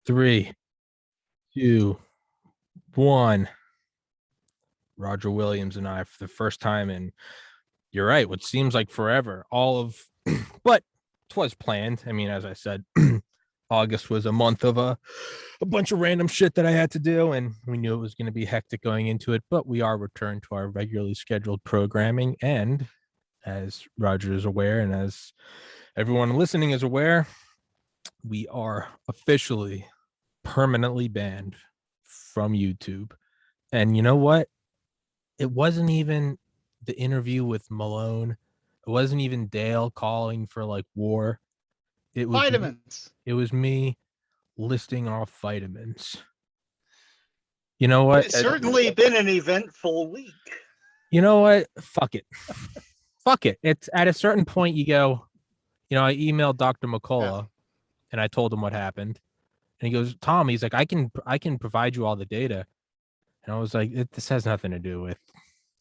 Three, two, one. Roger Williams and I, for the first time in, you're right, what seems like forever. But it was planned. I mean, as I said, August was a month of a bunch of random shit that I had to do, and we knew it was going to be hectic going into it. But we are returned to our regularly scheduled programming, and as Roger is aware, and as everyone listening is aware, we are officially permanently banned from YouTube. And you know what? It wasn't even the interview with Malone. It wasn't even Dale calling for like war. It was Vitamins. It was me listing off vitamins. You know what? It's certainly been an eventful week. You know what? Fuck it. Fuck it. It's at a certain point you go, I emailed Dr. McCullough and I told him what happened. And he goes, Tom, he's like, I can provide you all the data. And I was like, this has nothing to do with.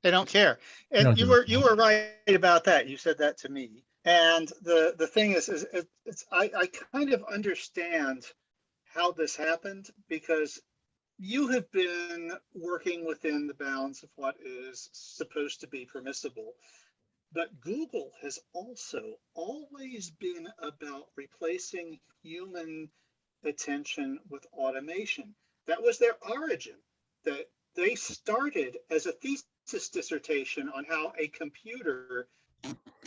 They don't care. And you were right about that. You said that to me. And the thing is I kind of understand how this happened, because you have been working within the bounds of what is supposed to be permissible. But Google has also always been about replacing human attention with automation. That was their origin. That they started as a thesis dissertation on how a computer,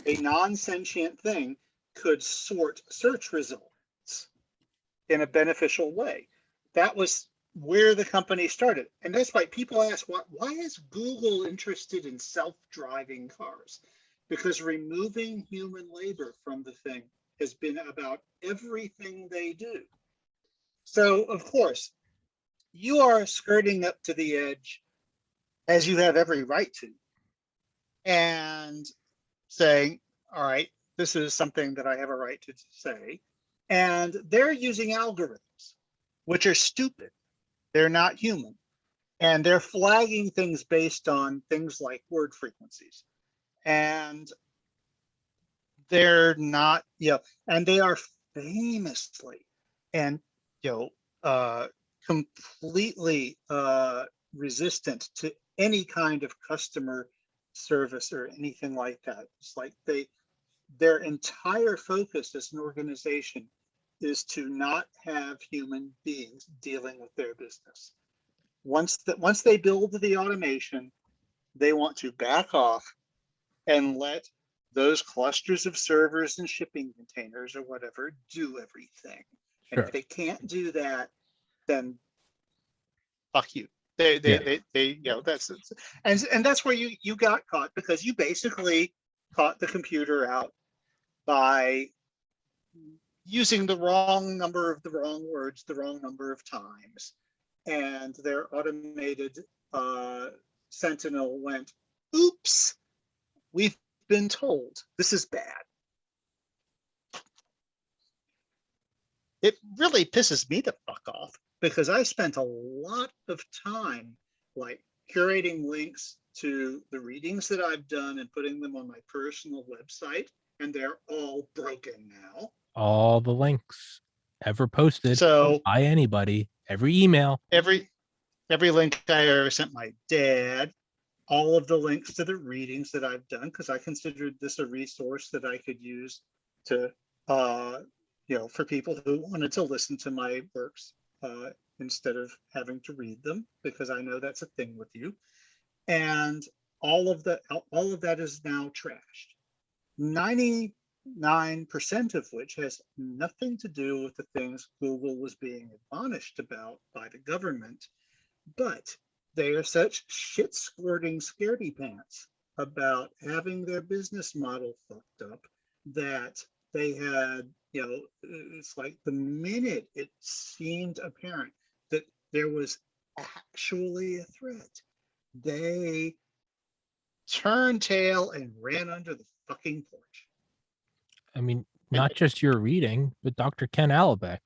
a non-sentient thing, could sort search results in a beneficial way. That was where the company started. And that's why people ask, why is Google interested in self-driving cars? Because removing human labor from the thing has been about everything they do. So, of course, you are skirting up to the edge, as you have every right to, and saying, all right, this is something that I have a right to say. And they're using algorithms, which are stupid. They're not human. And they're flagging things based on things like word frequencies. And they're not, and they are famously and, completely resistant to any kind of customer service or anything like that. It's like their entire focus as an organization is to not have human beings dealing with their business. Once they build the automation, they want to back off and let those clusters of servers and shipping containers or whatever do everything. Sure. And if they can't do that, then fuck you. They that's and that's where you got caught, because you basically caught the computer out by using the wrong number of the wrong words the wrong number of times, and their automated sentinel went, oops, we've been told this is bad. It really pisses me the fuck off, because I spent a lot of time like curating links to the readings that I've done and putting them on my personal website, and they're all broken now. All the links ever posted by anybody, every email, every link I ever sent my dad, all of the links to the readings that I've done, because I considered this a resource that I could use to for people who wanted to listen to my works instead of having to read them, because I know that's a thing with you. And all of that is now trashed. 99% of which has nothing to do with the things Google was being admonished about by the government, but they are such shit squirting scaredy pants about having their business model fucked up that they had, it's like the minute it seemed apparent that there was actually a threat, they turned tail and ran under the fucking porch. I mean, not just your reading, but Dr. Ken Albeck,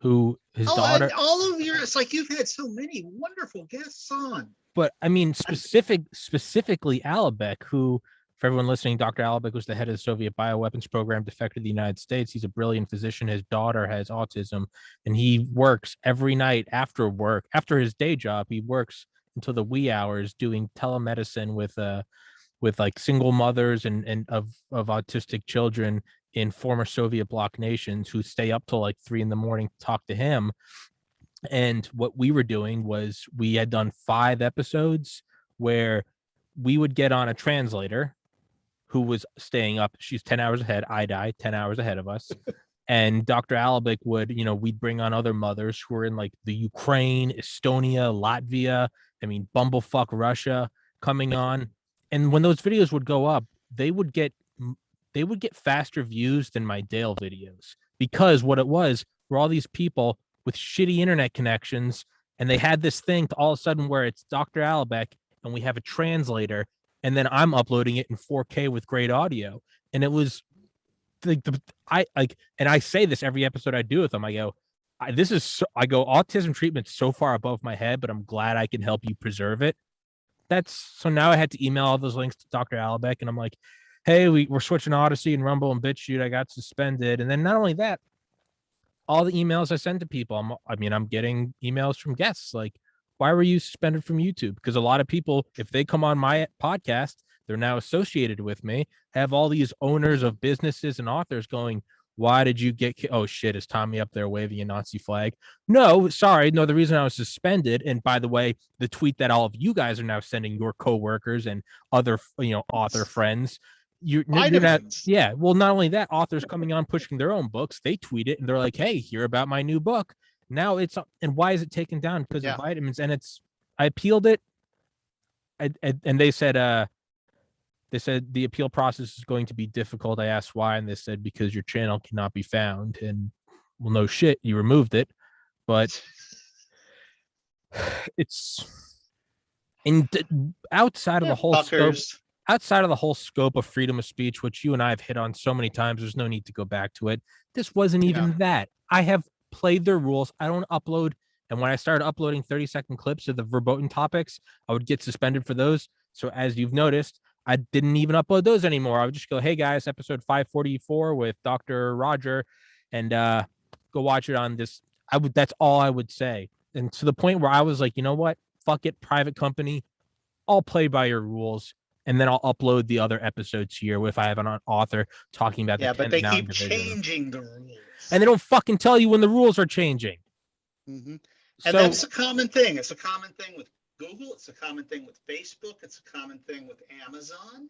who his daughter. And all of your, it's like you've had so many wonderful guests on. But I mean, specifically Albeck, who For everyone listening, Dr. Alabek was the head of the Soviet bioweapons program, defected to the United States. He's a brilliant physician. His daughter has autism, and he works every night after work, after his day job. He works until the wee hours doing telemedicine with like single mothers and of autistic children in former Soviet bloc nations who stay up till like 3 a.m. to talk to him. And what we were doing was we had done 5 episodes where we would get on a translator who was staying up. She's 10 hours ahead. I die 10 hours ahead of us. And Dr. Alabek would, we'd bring on other mothers who were in like the Ukraine, Estonia, Latvia, bumblefuck Russia coming on. And when those videos would go up, they would get faster views than my Dale videos, because what it was were all these people with shitty internet connections, and they had this thing to all of a sudden where it's Dr. Alabek and we have a translator, and then I'm uploading it in 4K with great audio. And it was I say this every episode I do with them. I go, autism treatment's so far above my head, but I'm glad I can help you preserve it. So now I had to email all those links to Dr. Alabek, and I'm like, hey, we're switching Odyssey and Rumble and BitChute. I got suspended. And then not only that, all the emails I send to people, I'm getting emails from guests like, why were you suspended from YouTube? Because a lot of people, if they come on my podcast, they're now associated with me, have all these owners of businesses and authors going, why did you get, oh shit, is Tommy up there waving a Nazi flag? No, sorry. No, the reason I was suspended, and by the way, the tweet that all of you guys are now sending your coworkers and other, author friends, you're not, yeah. Well, not only that, authors coming on pushing their own books, they tweet it and they're like, hey, hear about my new book. Now it's, and why is it taken down? Because of vitamins. And I appealed it. And they said the appeal process is going to be difficult. I asked why, and they said, because your channel cannot be found. And well, no shit, you removed it. But it's outside of the whole scope. Outside of the whole scope of freedom of speech, which you and I have hit on so many times, there's no need to go back to it. This wasn't even that. I have played their rules. I don't upload. And when I started uploading 30-second clips of the verboten topics, I would get suspended for those. So as you've noticed, I didn't even upload those anymore. I would just go, hey guys, episode 544 with Dr. Roger, and go watch it on this. That's all I would say. And to the point where I was like, you know what? Fuck it, private company. I'll play by your rules. And then I'll upload the other episodes here if I have an author talking about the 10th but they keep division. changing the rules. And they don't fucking tell you when the rules are changing. Mm-hmm. And that's a common thing. It's a common thing with Google. It's a common thing with Facebook. It's a common thing with Amazon.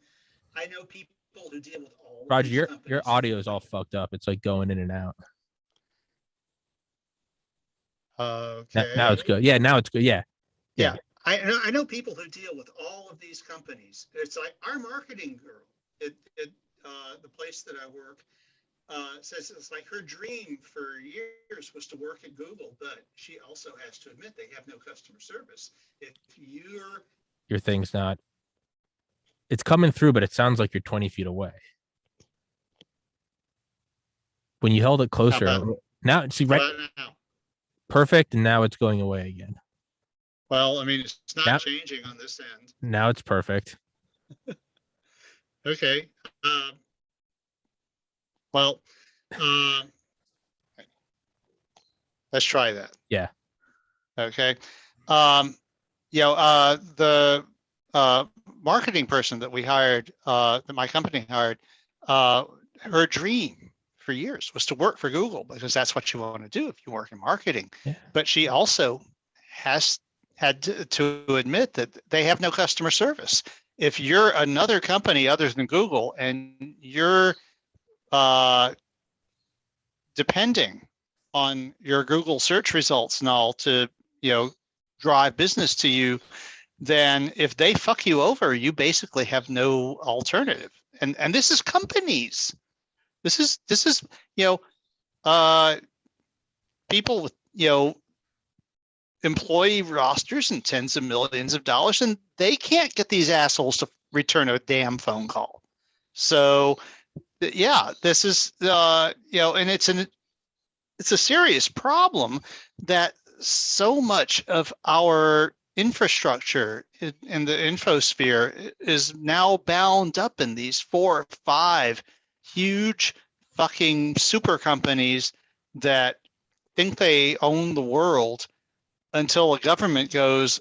I know people who deal with all Roger, of these companies. your audio is all fucked up. It's like going in and out. Okay. Now it's good. Yeah, now it's good. Yeah. I know people who deal with all of these companies. It's like our marketing girl at the place that I work says it's like her dream for years was to work at Google, but she also has to admit they have no customer service. If your thing's not, it's coming through, but it sounds like you're 20 feet away. When you held it closer, now see right now. Perfect, and now it's going away again. Well, it's not changing on this end. Now it's perfect. Okay. Let's try that. Yeah. Okay. The marketing person that we hired, that my company hired, her dream for years was to work for Google, because that's what you want to do if you work in marketing. Yeah. But she also had to admit that they have no customer service. If you're another company other than Google and you're depending on your Google search results and all to, drive business to you, then if they fuck you over, you basically have no alternative. And this is companies. This is people with, employee rosters and tens of millions of dollars, and they can't get these assholes to return a damn phone call. So this is and it's a serious problem that so much of our infrastructure in the infosphere is now bound up in these 4 or 5 huge fucking super companies that think they own the world until a government goes,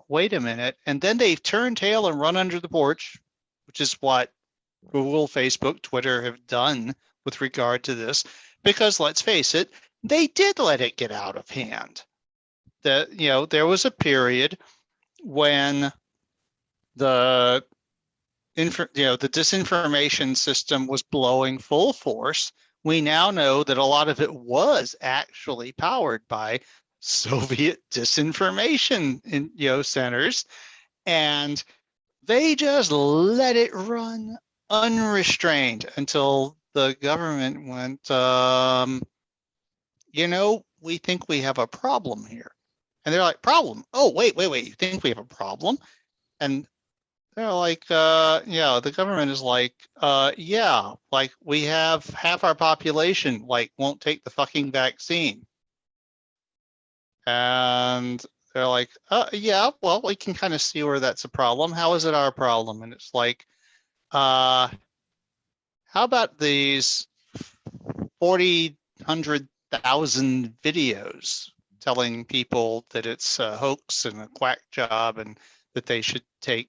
wait a minute. And then they turn tail and run under the porch, which is what Google, Facebook, Twitter have done with regard to this. Because let's face it, they did let it get out of hand. There was a period when the disinformation system was blowing full force. We now know that a lot of it was actually powered by Soviet disinformation centers, and they just let it run unrestrained until the government went, we think we have a problem here. And they're like, problem? Oh, wait, you think we have a problem? And they're like, the government is like, yeah, like we have half our population won't take the fucking vaccine. And they're like, yeah, well, we can kind of see where that's a problem. How is it our problem? And it's like, how about these 100,000 videos telling people that it's a hoax and a quack job and that they should take,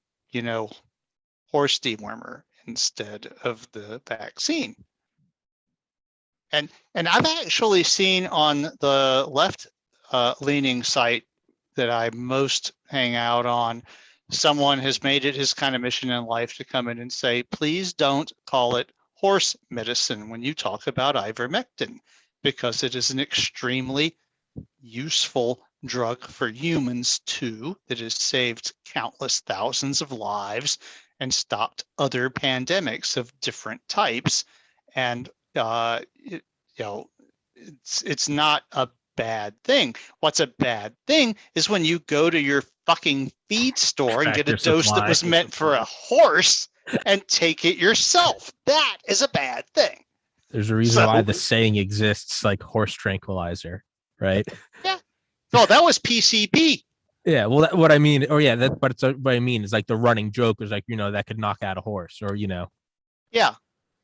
horse dewormer instead of the vaccine. And I've actually seen on the left leaning site that I most hang out on, someone has made it his kind of mission in life to come in and say, please don't call it horse medicine when you talk about ivermectin, because it is an extremely useful drug for humans too, that has saved countless thousands of lives and stopped other pandemics of different types. And it's not a bad thing. What's a bad thing is when you go to your fucking feed store and get a dose that was meant for a horse and take it yourself. That is a bad thing. There's a reason why the saying exists, like horse tranquilizer, right? Yeah. No, that was PCP. Yeah, well, what I mean, what I mean is like the running joke was like, that could knock out a horse, or Yeah,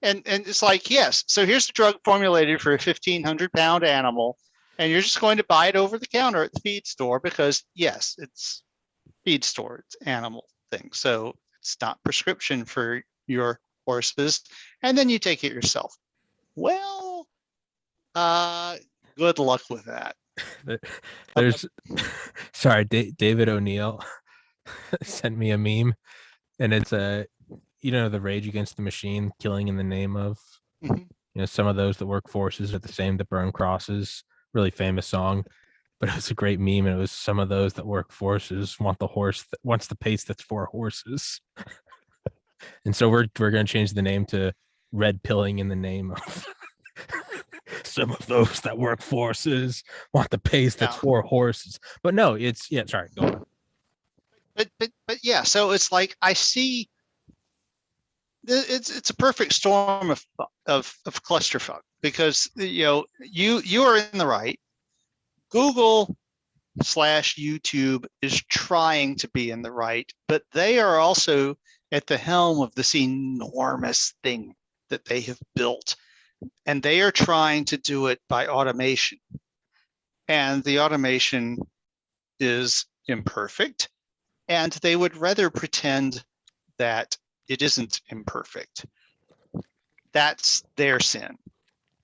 and it's like, yes. So here's the drug formulated for a 1,500-pound animal, and you're just going to buy it over the counter at the feed store because yes, it's feed store, it's animal thing, so it's not prescription for your horses, and then you take it yourself. Well, good luck with that. There's, sorry, David O'Neill sent me a meme, and it's the Rage Against the Machine, killing in the name of, some of those that work forces are the same that burn crosses. Really famous song, but it was a great meme, and it was some of those that work forces want the horse that wants the pace that's for horses. And so we're going to change the name to red pilling in the name of some of those that work forces want the pace that's for horses. But no, it's sorry, go on. But yeah, so it's like I see it's a perfect storm of clusterfuck, because you are in the right. Google/YouTube is trying to be in the right, but they are also at the helm of this enormous thing that they have built, and they are trying to do it by automation, and the automation is imperfect, and they would rather pretend that it isn't imperfect. That's their sin,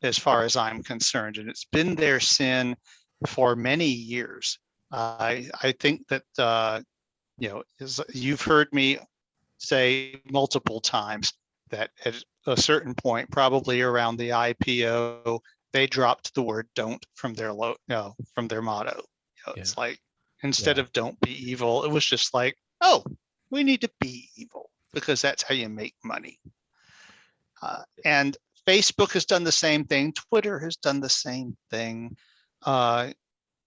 as far as I'm concerned, and it's been their sin for many years. I think that you've heard me say multiple times that at a certain point, probably around the IPO, they dropped the word "don't" from their from their motto. It's like, instead of "don't be evil," it was just like, "Oh, we need to be evil because that's how you make money." And Facebook has done the same thing. Twitter has done the same thing.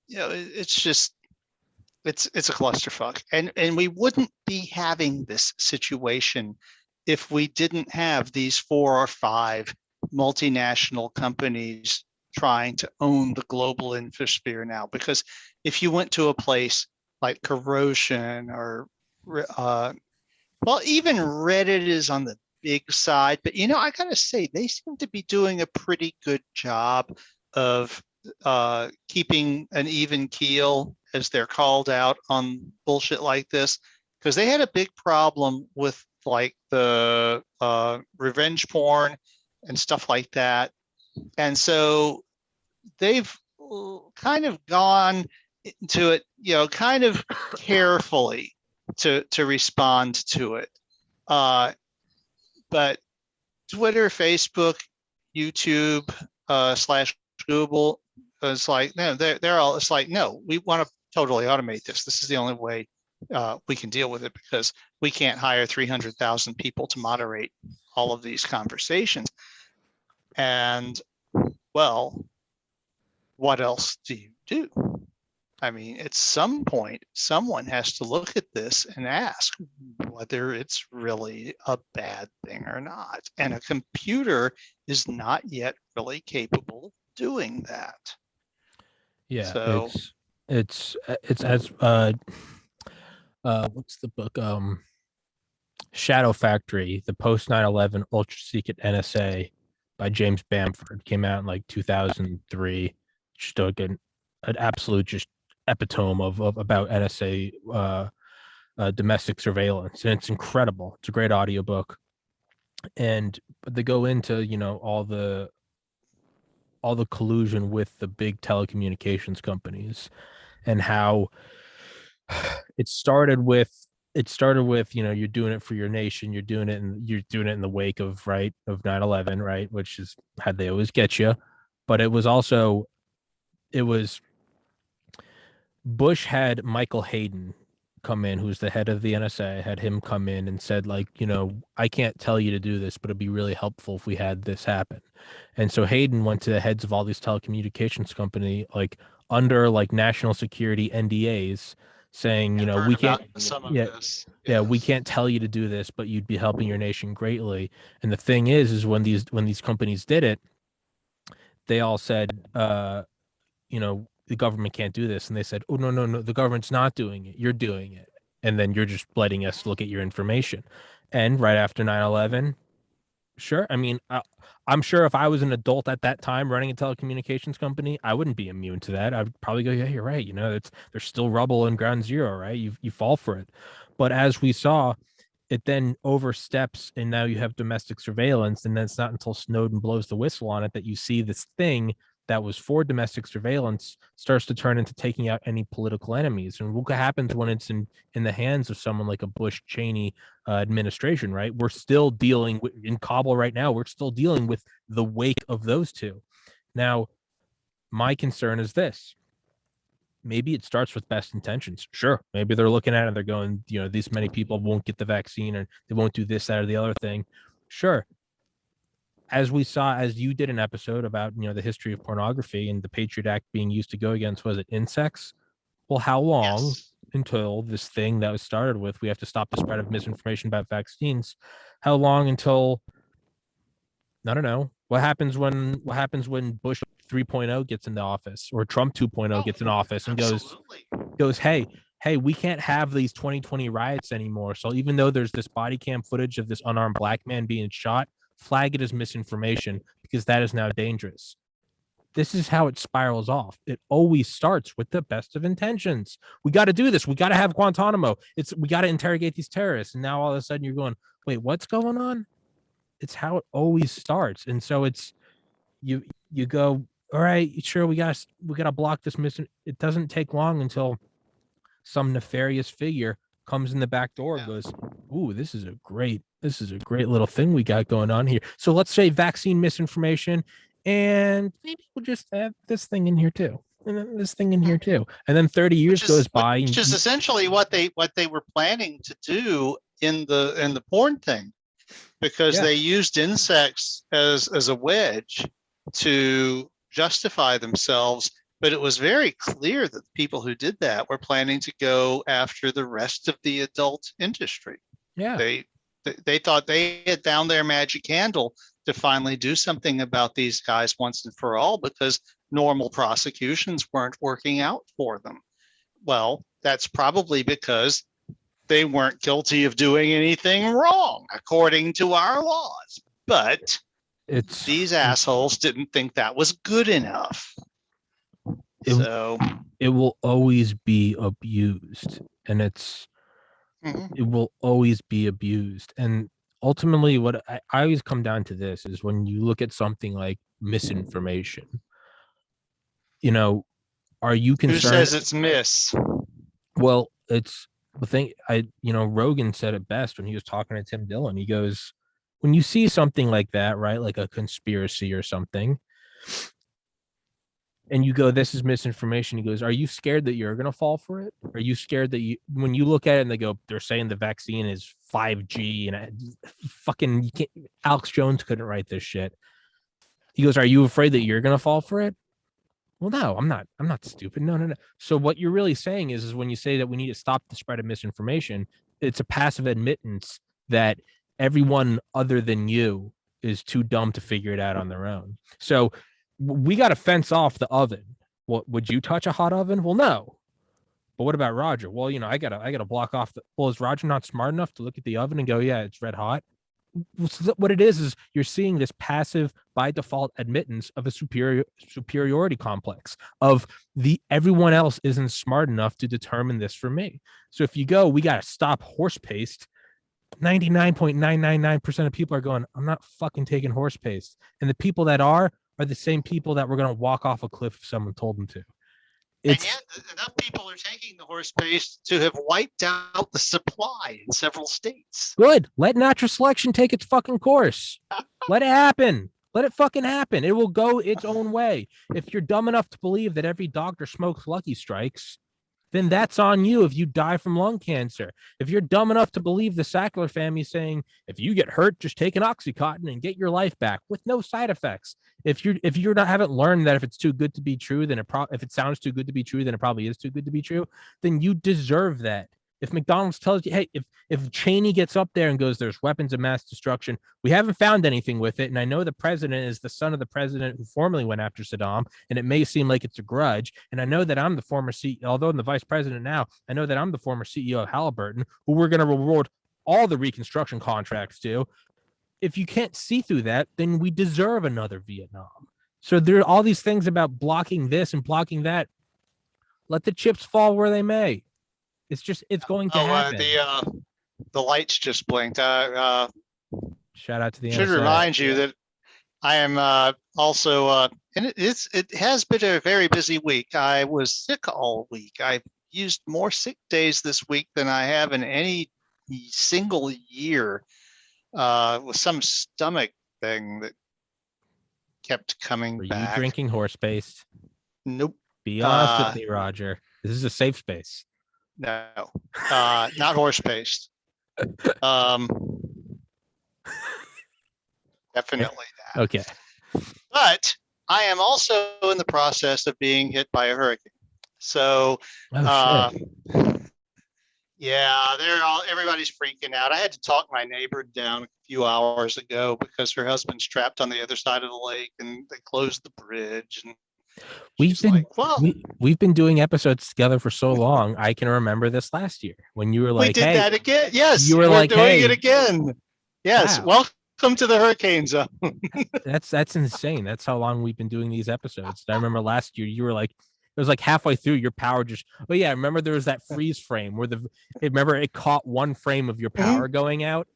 It's just, it's a clusterfuck, and we wouldn't be having this situation if we didn't have these 4 or 5 multinational companies trying to own the global infosphere now. Because if you went to a place like corrosion or well, even Reddit is on the big side, but I gotta say they seem to be doing a pretty good job of keeping an even keel, as they're called out on bullshit like this, because they had a big problem with like the revenge porn and stuff like that, and so they've kind of gone to it, kind of carefully to respond to it. But Twitter, Facebook, YouTube, / Google is like, no, they're all, it's like, no, we want to totally automate this. This is the only way we can deal with it, because we can't hire 300,000 people to moderate all of these conversations. And well, what else do you do? I mean, at some point, someone has to look at this and ask whether it's really a bad thing or not. And a computer is not yet really capable of doing that. Yeah, so it's as what's the book? Shadow Factory, the post 9/11 ultra secret NSA by James Bamford, came out in like 2003. Just like an absolute just epitome of about NSA domestic surveillance, and it's incredible. It's a great audiobook, and they go into all the collusion with the big telecommunications companies, and how it started with you're doing it for your nation, you're doing it in the wake of 9/11, right, which is how they always get you. But it was Bush had Michael Hayden come in, who's the head of the NSA, had him come in and said, like, I can't tell you to do this, but it'd be really helpful if we had this happen. And so Hayden went to the heads of all these telecommunications company, like under like national security NDAs, saying, we can't we can't tell you to do this, but you'd be helping your nation greatly. And the thing is when these companies did it, they all said, the government can't do this. And they said, oh, no, the government's not doing it. You're doing it. And then you're just letting us look at your information. And right after 9/11, sure. I mean, I'm sure if I was an adult at that time running a telecommunications company, I wouldn't be immune to that. I would probably go, yeah, you're right. There's still rubble in ground zero, right? You fall for it. But as we saw, it then oversteps, and now you have domestic surveillance. And then it's not until Snowden blows the whistle on it that you see this thing that was for domestic surveillance starts to turn into taking out any political enemies. And what happens when it's in the hands of someone like a Bush Cheney administration, right? We're still dealing with, in Kabul right now, we're still dealing with the wake of those two. Now, my concern is this. Maybe it starts with best intentions. Sure. Maybe they're looking at it and they're going, these many people won't get the vaccine, or they won't do this, that, or the other thing. Sure. As we saw, as you did an episode about, the history of pornography and the Patriot Act being used to go against, was it insects? Well, how long until this thing that was started with, we have to stop the spread of misinformation about vaccines? How long until, I don't know, what happens when Bush 3.0 gets into office, or Trump 2.0 gets in office and goes, hey, we can't have these 2020 riots anymore. So even though there's this body cam footage of this unarmed black man being shot, flag it as misinformation, because that is now dangerous. This is how it spirals off. It always starts with the best of intentions. We got to do this. We got to have Guantanamo. We got to interrogate these terrorists. And now all of a sudden you're going, wait, what's going on? It's how it always starts. And so it's, you go, all right, sure, we got to block this It doesn't take long until some nefarious figure comes in the back door and goes, ooh, this is a great little thing we got going on here. So let's say vaccine misinformation, and maybe we'll just add this thing in here too, and then this thing in here too. And then 30 years goes by. Which is essentially what they were planning to do in the porn thing, because they used insects as a wedge to justify themselves. But it was very clear that the people who did that were planning to go after the rest of the adult industry. Yeah. They thought they had found their magic candle to finally do something about these guys once and for all, because normal prosecutions weren't working out for them. Well, that's probably because they weren't guilty of doing anything wrong according to our laws. But these assholes didn't think that was good enough. It will always be abused, and it will always be abused. And ultimately, what I always come down to this is when you look at something like misinformation, are you concerned? Who says it's mis? Well, it's the thing. Rogan said it best when he was talking to Tim Dillon. He goes, when you see something like that, right, like a conspiracy or something, and you go, this is misinformation. He goes, are you scared that you're going to fall for it? Are you scared that when you look at it and they go, they're saying the vaccine is 5G and you can't, Alex Jones couldn't write this shit. He goes, are you afraid that you're going to fall for it? Well, no, I'm not stupid. No. So what you're really saying is when you say that we need to stop the spread of misinformation, it's a passive admittance that everyone other than you is too dumb to figure it out on their own. So we got to fence off the oven. Well, would you touch a hot oven? Well, no. But what about Roger? Well, I gotta block off is Roger not smart enough to look at the oven and go, yeah, it's red hot? What it is you're seeing this passive by default admittance of a superiority complex of everyone else isn't smart enough to determine this for me. So if you go, we got to stop horse paste, 99.999% of people are going, I'm not fucking taking horse paste. And the people that are the same people that were going to walk off a cliff if someone told them to. And yet enough people are taking the horse paste to have wiped out the supply in several states. Good. Let natural selection take its fucking course. Let it happen. Let it fucking happen. It will go its own way. If you're dumb enough to believe that every doctor smokes Lucky Strikes, then that's on you if you die from lung cancer. If you're dumb enough to believe the Sackler family saying, if you get hurt, just take an Oxycontin and get your life back with no side effects. If you're not haven't learned that if it's too good to be true, then if it sounds too good to be true, then it probably is too good to be true, then you deserve that. If McDonald's tells you, hey, if Cheney gets up there and goes, there's weapons of mass destruction, we haven't found anything with it. And I know the president is the son of the president who formerly went after Saddam, and it may seem like it's a grudge. And I know that I'm the former CEO, although I'm the vice president now, I know that I'm the former CEO of Halliburton, who we're going to reward all the reconstruction contracts to. If you can't see through that, then we deserve another Vietnam. So there are all these things about blocking this and blocking that. Let the chips fall where they may. It's going to happen. The lights just blinked. Shout out to the should NSA. Remind you that I am also, and it has been a very busy week. I was sick all week. I've used more sick days this week than I have in any single year, with some stomach thing that kept coming back. Were you drinking horse paste? Nope. Be honest with me, Roger. This is a safe space. No, not horse paste. Definitely that. Okay. But I am also in the process of being hit by a hurricane. So, yeah, everybody's freaking out. I had to talk my neighbor down a few hours ago because her husband's trapped on the other side of the lake and they closed the bridge. And we've been doing episodes together for so long. I can remember this last year when you were like, we did that again. Yes, you were like, doing it again. Yes, wow. Welcome to the hurricane zone. That's insane. That's how long we've been doing these episodes. I remember last year you were like, it was like halfway through your power just. Oh yeah, I remember there was that freeze frame where it caught one frame of your power going out.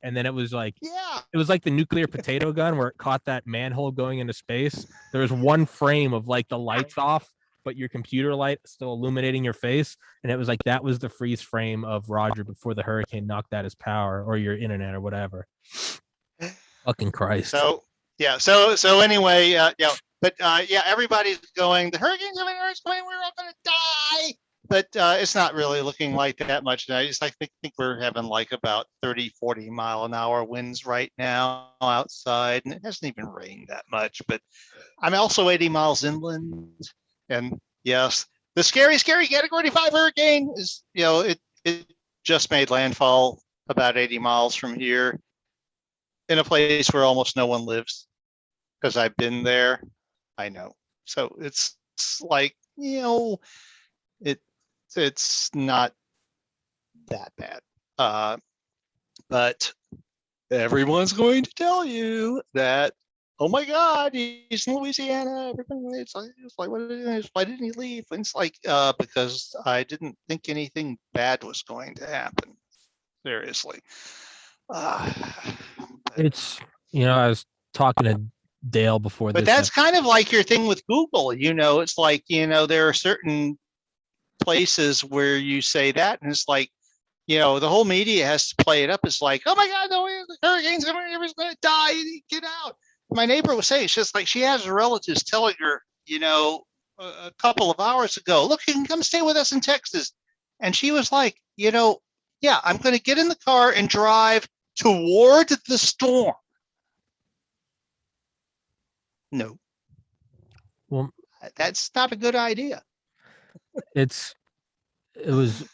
And then it was like, it was like the nuclear potato gun where it caught that manhole going into space. There was one frame of like the lights off, but your computer light still illuminating your face. And it was like, that was the freeze frame of Roger before the hurricane knocked out his power or your internet or whatever. Fucking Christ. So, yeah. So anyway, everybody's going, the hurricane's coming, we're all going to die. But it's not really looking like that much. I think we're having like about 30, 40 mile an hour winds right now outside. And it hasn't even rained that much. But I'm also 80 miles inland. And yes, the scary Category 5 hurricane is, it just made landfall about 80 miles from here in a place where almost no one lives. Because I've been there. I know. So it's like, it's not that bad. But everyone's going to tell you that, oh my God, he's in Louisiana. It's like why didn't he leave? And it's like, because I didn't think anything bad was going to happen. Seriously. It's, I was talking to Dale before But this. that's kind of like your thing with Google. It's like, there are certain places where you say that, and it's like, the whole media has to play it up. It's like, oh my God, no, the hurricane's going to die. Get out. My neighbor was saying, it's just like she has relatives telling her, a couple of hours ago, look, you can come stay with us in Texas. And she was like, yeah, I'm going to get in the car and drive toward the storm. No. Well, that's not a good idea. It was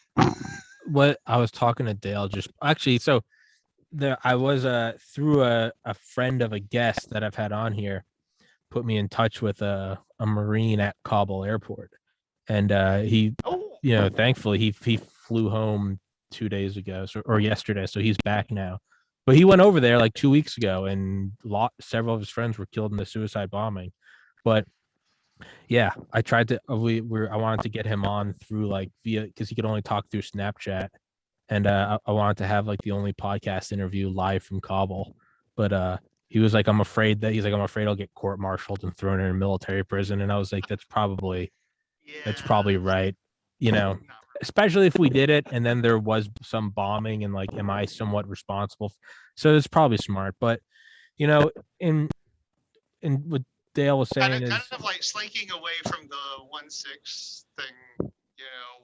what I was talking to Dale just actually. So I was through a friend of a guest that I've had on here, put me in touch with a Marine at Kabul airport. And he, thankfully he flew home 2 days ago or yesterday. So he's back now. But he went over there like 2 weeks ago, and several of his friends were killed in the suicide bombing. But yeah, I tried to. I wanted to get him on through via, because he could only talk through Snapchat, and I wanted to have the only podcast interview live from Kabul. But he was like, I'm afraid I'll get court-martialed and thrown in a military prison. And I was like, that's probably right. Especially if we did it and then there was some bombing and am I somewhat responsible? So it's probably smart. But, in what Dale was saying kind of like slinking away from the 1-6 thing,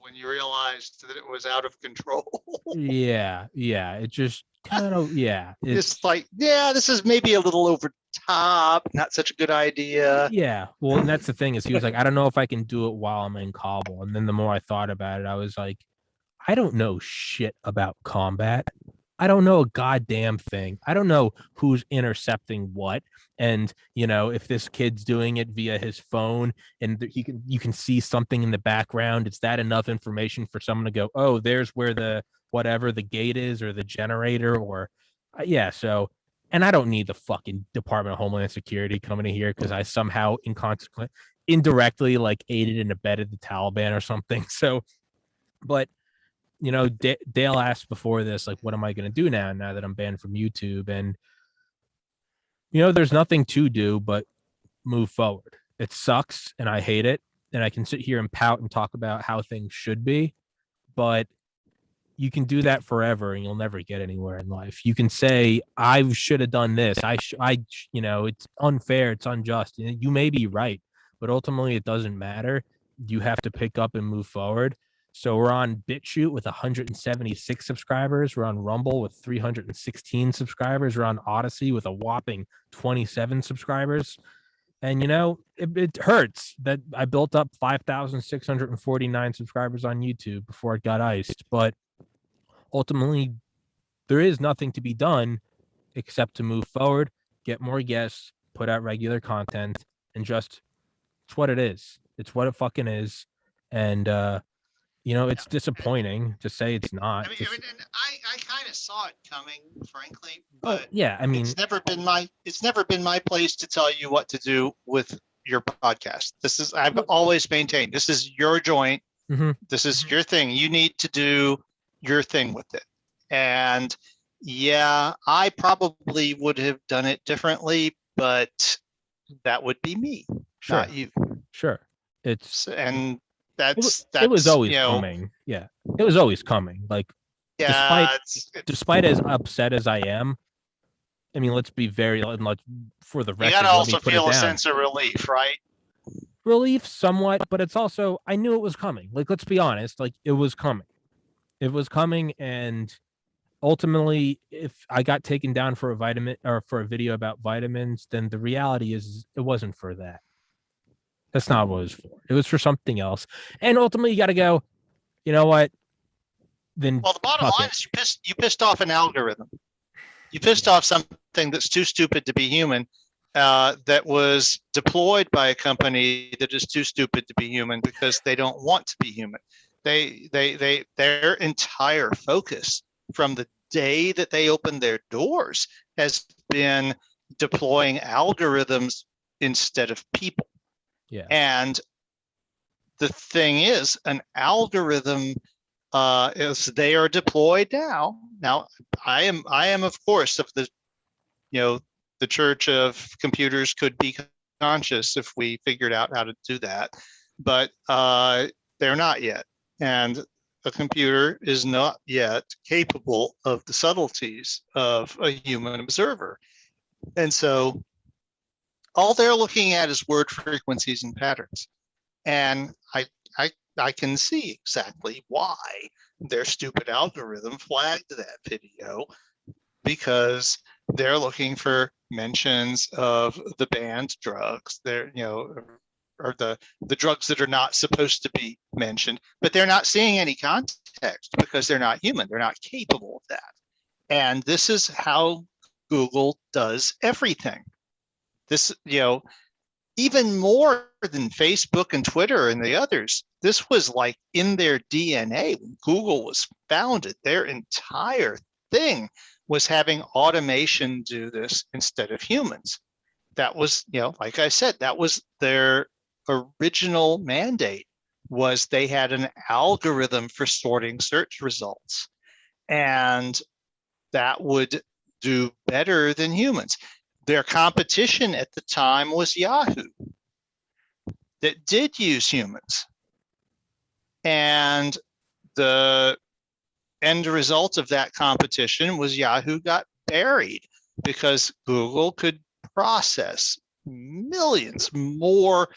when you realized that it was out of control. Yeah. It just kind of, It's like, this is maybe a little over top, not such a good idea. Yeah. Well, and that's the thing is he was like, I don't know if I can do it while I'm in Kabul. And then the more I thought about it, I was like, I don't know shit about combat. I don't know a goddamn thing. I don't know who's intercepting what. And, if this kid's doing it via his phone and you can see something in the background, is that enough information for someone to go, oh, there's where the gate is or the generator or So, and I don't need the fucking Department of Homeland Security coming in here because I somehow indirectly aided and abetted the Taliban or something. So, but Dale asked before this, what am I going to do now that I'm banned from YouTube? And, there's nothing to do but move forward. It sucks and I hate it. And I can sit here and pout and talk about how things should be, but you can do that forever and you'll never get anywhere in life. You can say, I should have done this. It's unfair. It's unjust. You may be right, but ultimately it doesn't matter. You have to pick up and move forward. So we're on BitChute with 176 subscribers. We're on Rumble with 316 subscribers. We're on Odyssey with a whopping 27 subscribers. And, it hurts that I built up 5,649 subscribers on YouTube before it got iced. But ultimately, there is nothing to be done except to move forward, get more guests, put out regular content, and it's what it is. It's what it fucking is. And, it's disappointing to say it's not. I kind of saw it coming, frankly. But it's never been my place to tell you what to do with your podcast. I've always maintained, this is your joint. Mm-hmm. This is your thing. You need to do your thing with it. And I probably would have done it differently, but that would be me, not you. Sure. It was always coming. Yeah. It was always coming. Despite as upset as I am, I mean, let's be very for the record. You gotta also feel a sense of relief, right? Relief somewhat, but it's also, I knew it was coming. Let's be honest, it was coming. It was coming, and ultimately, if I got taken down for a video about vitamins, then the reality is it wasn't for that. That's not what it was for. It was for something else. And ultimately, you got to go, you know what? Then the bottom line is you pissed off an algorithm. You pissed off something that's too stupid to be human, that was deployed by a company that is too stupid to be human because they don't want to be human. Their entire focus from the day that they opened their doors has been deploying algorithms instead of people. Yeah. And the thing is, an algorithm, as they are deployed now. Now, I am of course of the, the church of computers could be conscious if we figured out how to do that, but they're not yet. And a computer is not yet capable of the subtleties of a human observer. And so all they're looking at is word frequencies and patterns. And I can see exactly why their stupid algorithm flagged that video, because they're looking for mentions of the banned drugs. They're, or the drugs that are not supposed to be mentioned, but they're not seeing any context because they're not human. They're not capable of that. And this is how Google does everything. This, even more than Facebook and Twitter and the others, this was like in their DNA when Google was founded. Their entire thing was having automation do this instead of humans. That was, like I said, that was their original mandate, was they had an algorithm for sorting search results, and that would do better than humans. Their competition at the time was Yahoo, that did use humans. And the end result of that competition was Yahoo got buried because Google could process millions more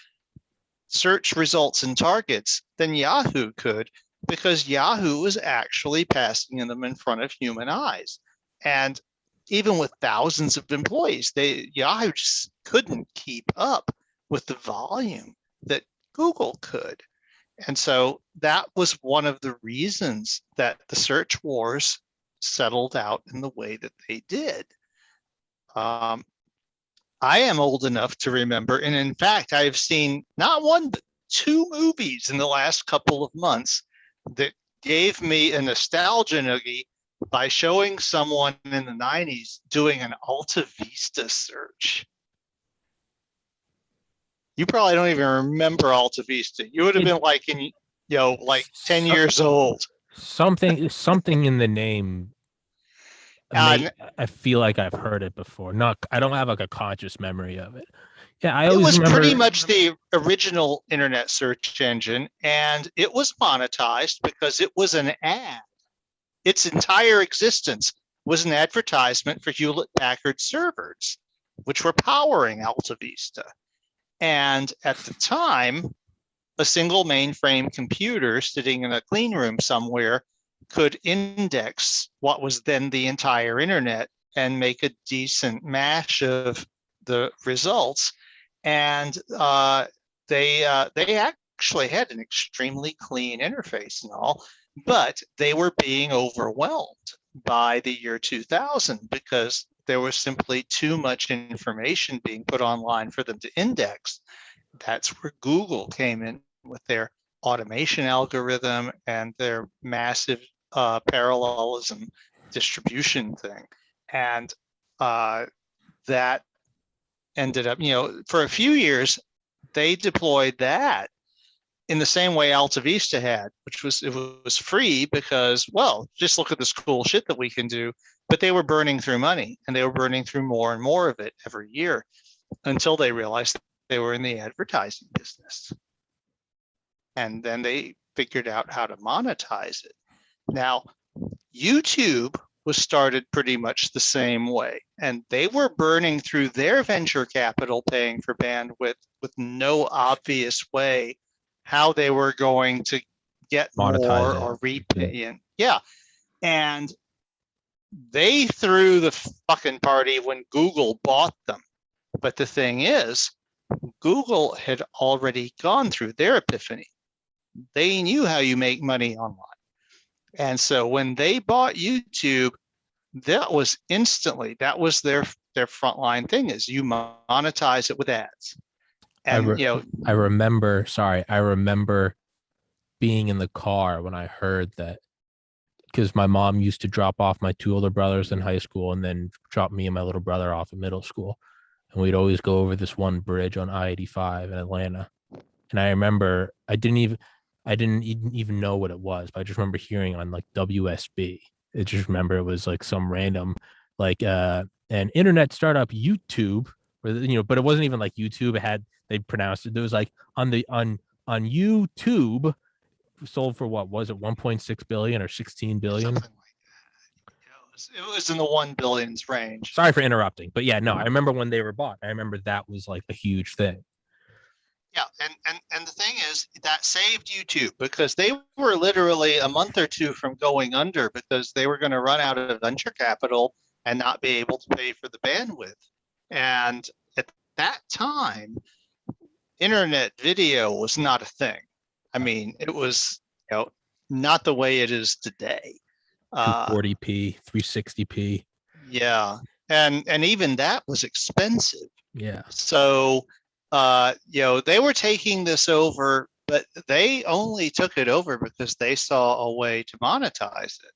search results and targets than Yahoo could, because Yahoo was actually passing them in front of human eyes. And even with thousands of employees, Yahoo just couldn't keep up with the volume that Google could. And so that was one of the reasons that the search wars settled out in the way that they did. I am old enough to remember, and in fact, I've seen not one, but 2 movies in the last couple of months that gave me a nostalgia noogie by showing someone in the 90s doing an Alta Vista search. You probably don't even remember Alta Vista. You would have been like in, like 10 years old. Something in the name. I feel like I've heard it before. I don't have like a conscious memory of it. Yeah, I always remember. It was pretty much the original internet search engine, and it was monetized because it was an ad. Its entire existence was an advertisement for Hewlett-Packard servers, which were powering Alta Vista. And at the time, a single mainframe computer sitting in a clean room somewhere could index what was then the entire internet and make a decent mash of the results. And they actually had an extremely clean interface and all, but they were being overwhelmed by the year 2000 because there was simply too much information being put online for them to index. That's where Google came in with their automation algorithm and their massive parallelism distribution thing. And that ended up, for a few years, they deployed that in the same way Alta Vista had, which was, it was free because, well, just look at this cool shit that we can do. But they were burning through money, and they were burning through more and more of it every year until they realized they were in the advertising business. And then they figured out how to monetize it. Now, YouTube was started pretty much the same way, and they were burning through their venture capital paying for bandwidth with no obvious way how they were going to get Monetize more it. or repay in. Yeah. And they threw the fucking party when Google bought them. But the thing is, Google had already gone through their epiphany. They knew how you make money online. And so when they bought YouTube, that was instantly, that was their their frontline thing is. You monetize it with ads. And I remember being in the car when I heard that, because my mom used to drop off my two older brothers in high school and then drop me and my little brother off in middle school. And we'd always go over this one bridge on I-85 in Atlanta. And I remember I didn't even know what it was, but I just remember hearing on like WSB. I just remember it was like some random like an internet startup YouTube, but it wasn't even like YouTube. They pronounced it. It was like on YouTube, sold for what was it, 1.6 billion or 16 billion? Something like that. It was in the 1 billions range. Sorry for interrupting, but yeah, no, I remember when they were bought. I remember that was like a huge thing. Yeah, and the thing is that saved YouTube, because they were literally a month or two from going under because they were going to run out of venture capital and not be able to pay for the bandwidth. And at that time, internet video was not a thing. I mean, it was not the way it is today. 240p, 360p. Yeah, and even that was expensive. Yeah. So they were taking this over, but they only took it over because they saw a way to monetize it.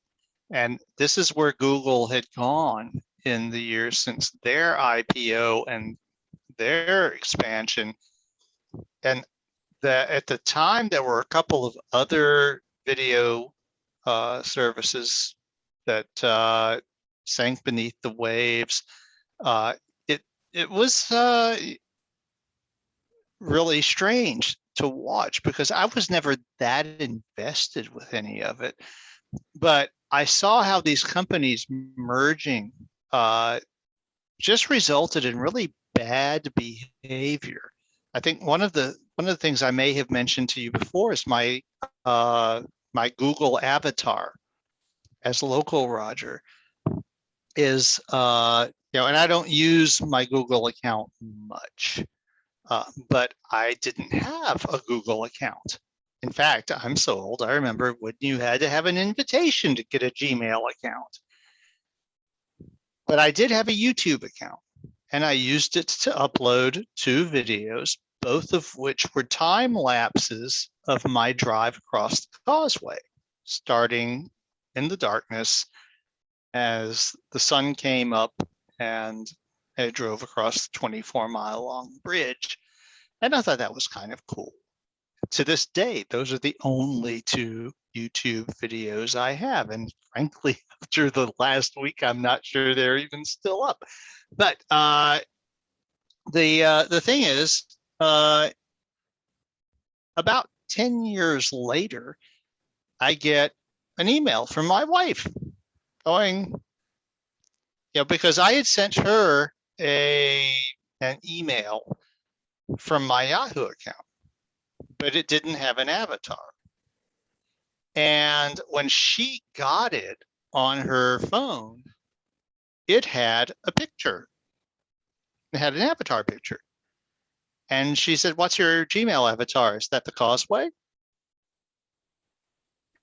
And this is where Google had gone in the years since their IPO and their expansion. And at the time, there were a couple of other video services that sank beneath the waves. It was really strange to watch because I was never that invested with any of it. But I saw how these companies merging just resulted in really bad behavior. I think one of the things I may have mentioned to you before is my Google avatar as local Roger is and I don't use my Google account much. But I didn't have a Google account. In fact, I'm so old, I remember when you had to have an invitation to get a Gmail account. But I did have a YouTube account, and I used it to upload 2 videos, both of which were time lapses of my drive across the causeway, starting in the darkness as the sun came up and I drove across the 24-mile-long bridge, and I thought that was kind of cool. To this day, those are the only 2 YouTube videos I have, and frankly, after the last week, I'm not sure they're even still up. But the thing is, about 10 years later, I get an email from my wife going, because I had sent her an email from my Yahoo account, but it didn't have an avatar. And when she got it on her phone, it had a picture. It had an avatar picture. And she said, "What's your Gmail avatar? Is that the causeway?"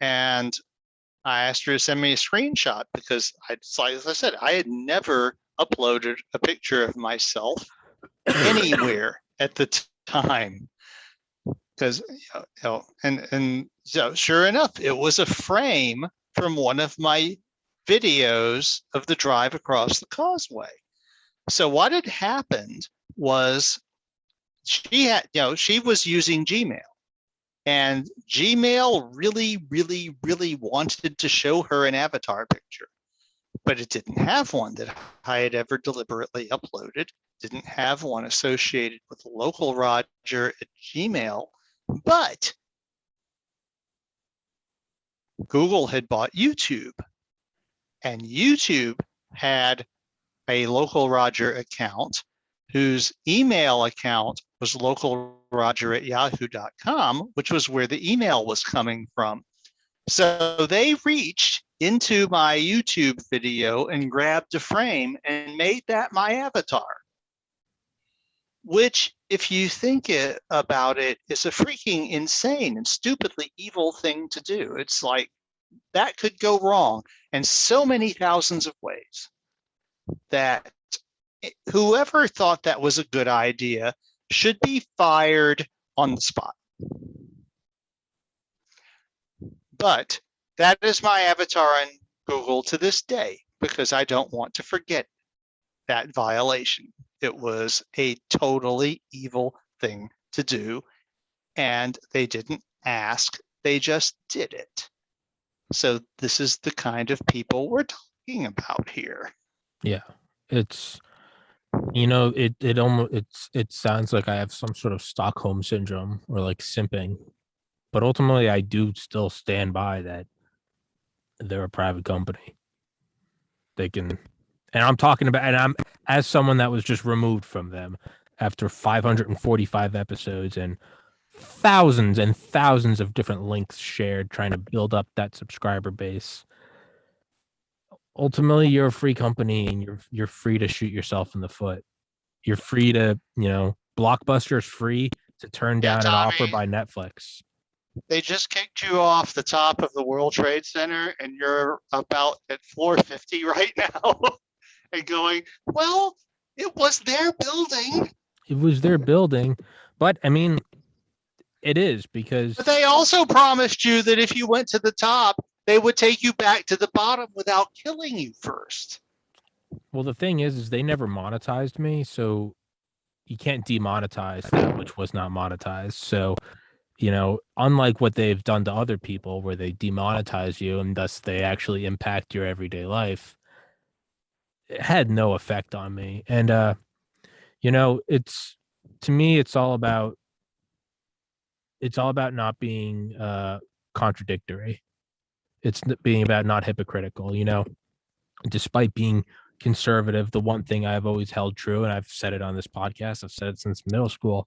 And I asked her to send me a screenshot because, as I said, I had never uploaded a picture of myself anywhere at the time. Because, and so sure enough, it was a frame from one of my videos of the drive across the causeway. So what had happened was she was using Gmail. And Gmail really, really, really wanted to show her an avatar picture, but it didn't have one that I had ever deliberately uploaded, didn't have one associated with local Roger at Gmail, but Google had bought YouTube, and YouTube had a local Roger account whose email account was localroger@yahoo.com, which was where the email was coming from. So they reached into my YouTube video and grabbed a frame and made that my avatar, which, if you think about it, is a freaking insane and stupidly evil thing to do. It's like that could go wrong in so many thousands of ways that whoever thought that was a good idea should be fired on the spot. But that is my avatar on Google to this day, because I don't want to forget that violation. It was a totally evil thing to do, and they didn't ask, they just did it. So this is the kind of people we're talking about here. Yeah, it's, you know, it almost, it sounds like I have some sort of Stockholm syndrome or like simping, but ultimately I do still stand by that they're a private company. They can, and I'm talking about, and I'm, as someone that was just removed from them after 545 episodes and thousands and thousands of different links shared trying to build up that subscriber base. Ultimately, you're a free company and you're free to shoot yourself in the foot. You're free to, you know, Blockbuster is free to turn down an offer by Netflix. They just kicked you off the top of the World Trade Center and you're about at floor 50 right now and going, well, it was their building. It was their building, but I mean, it is because. But they also promised you that if you went to the top, they would take you back to the bottom without killing you first. Well, the thing is they never monetized me, so you can't demonetize that which was not monetized. So, you know, unlike what they've done to other people where they demonetize you and thus they actually impact your everyday life, it had no effect on me. And you know, it's, to me, it's all about not being contradictory. It's being about not hypocritical, you know. Despite being conservative, the one thing I've always held true, and I've said it on this podcast, I've said it since middle school,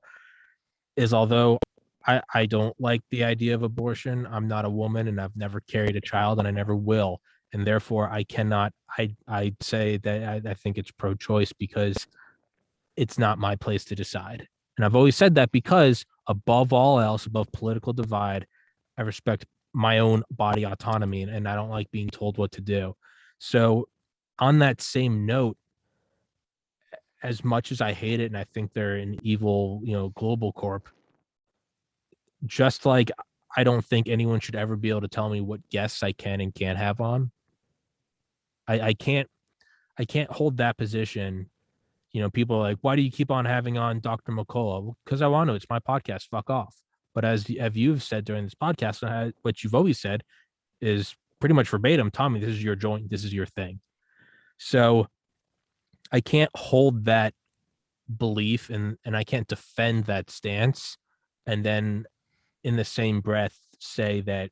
is although I don't like the idea of abortion, I'm not a woman and I've never carried a child and I never will. And therefore I cannot, I'd say that I think it's pro-choice because it's not my place to decide. And I've always said that because above all else, above political divide, I respect my own body autonomy and I don't like being told what to do. So on that same note, as much as I hate it and I think they're an evil, you know, global corp, just like I don't think anyone should ever be able to tell me what guests I can and can't have on. I can't hold that position. You know, people are like, why do you keep on having on Dr. McCullough? Well, because I want to. It's my podcast. Fuck off. But as you've said during this podcast, what you've always said is pretty much verbatim, Tommy, this is your joint. This is your thing. So I can't hold that belief and I can't defend that stance and then in the same breath say that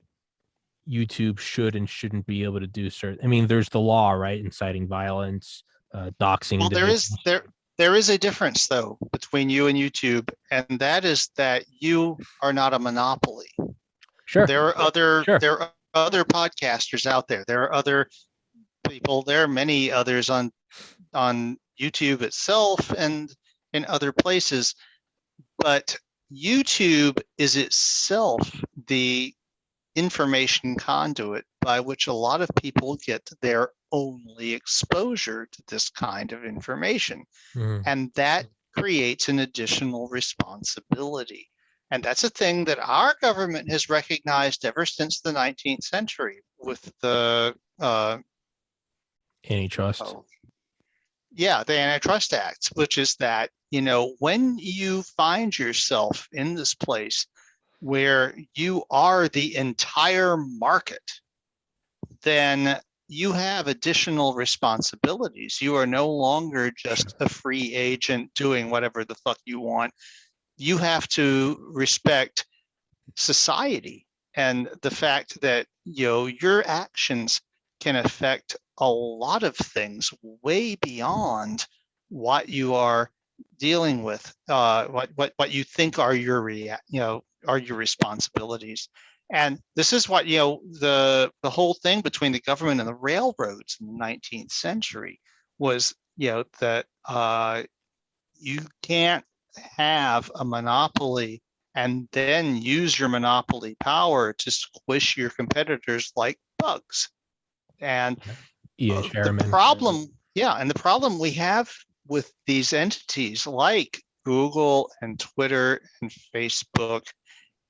YouTube should and shouldn't be able to do certain. I mean, there's the law, right? Inciting violence, doxing. Well, there is a difference though between you and YouTube, and that is that you are not a monopoly. Sure. There are other podcasters out there. There are other people. There are many others on YouTube itself and in other places, but YouTube is itself the information conduit by which a lot of people get their only exposure to this kind of information. And that creates an additional responsibility. And that's a thing that our government has recognized ever since the 19th century with the antitrust. The Antitrust Act, which is that, you know, when you find yourself in this place where you are the entire market, then you have additional responsibilities. You are no longer just a free agent doing whatever the fuck you want. You have to respect society and the fact that, you know, your actions can affect a lot of things way beyond what you are dealing with, what you think are your responsibilities. And this is what, you know, the whole thing between the government and the railroads in the 19th century was, you know, that you can't have a monopoly and then use your monopoly power to squish your competitors like bugs. And the problem we have with these entities like Google and Twitter and Facebook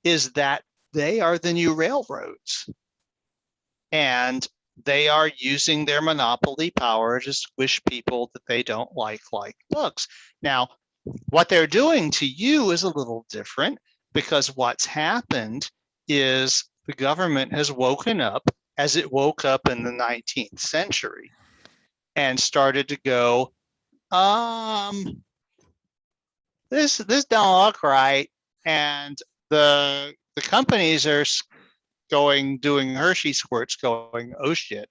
is that they are the new railroads. And they are using their monopoly power to squish people that they don't like books. Now, what they're doing to you is a little different, because what's happened is the government has woken up as it woke up in the 19th century and started to go, this don't look right. And the companies are doing Hershey squirts going, oh shit,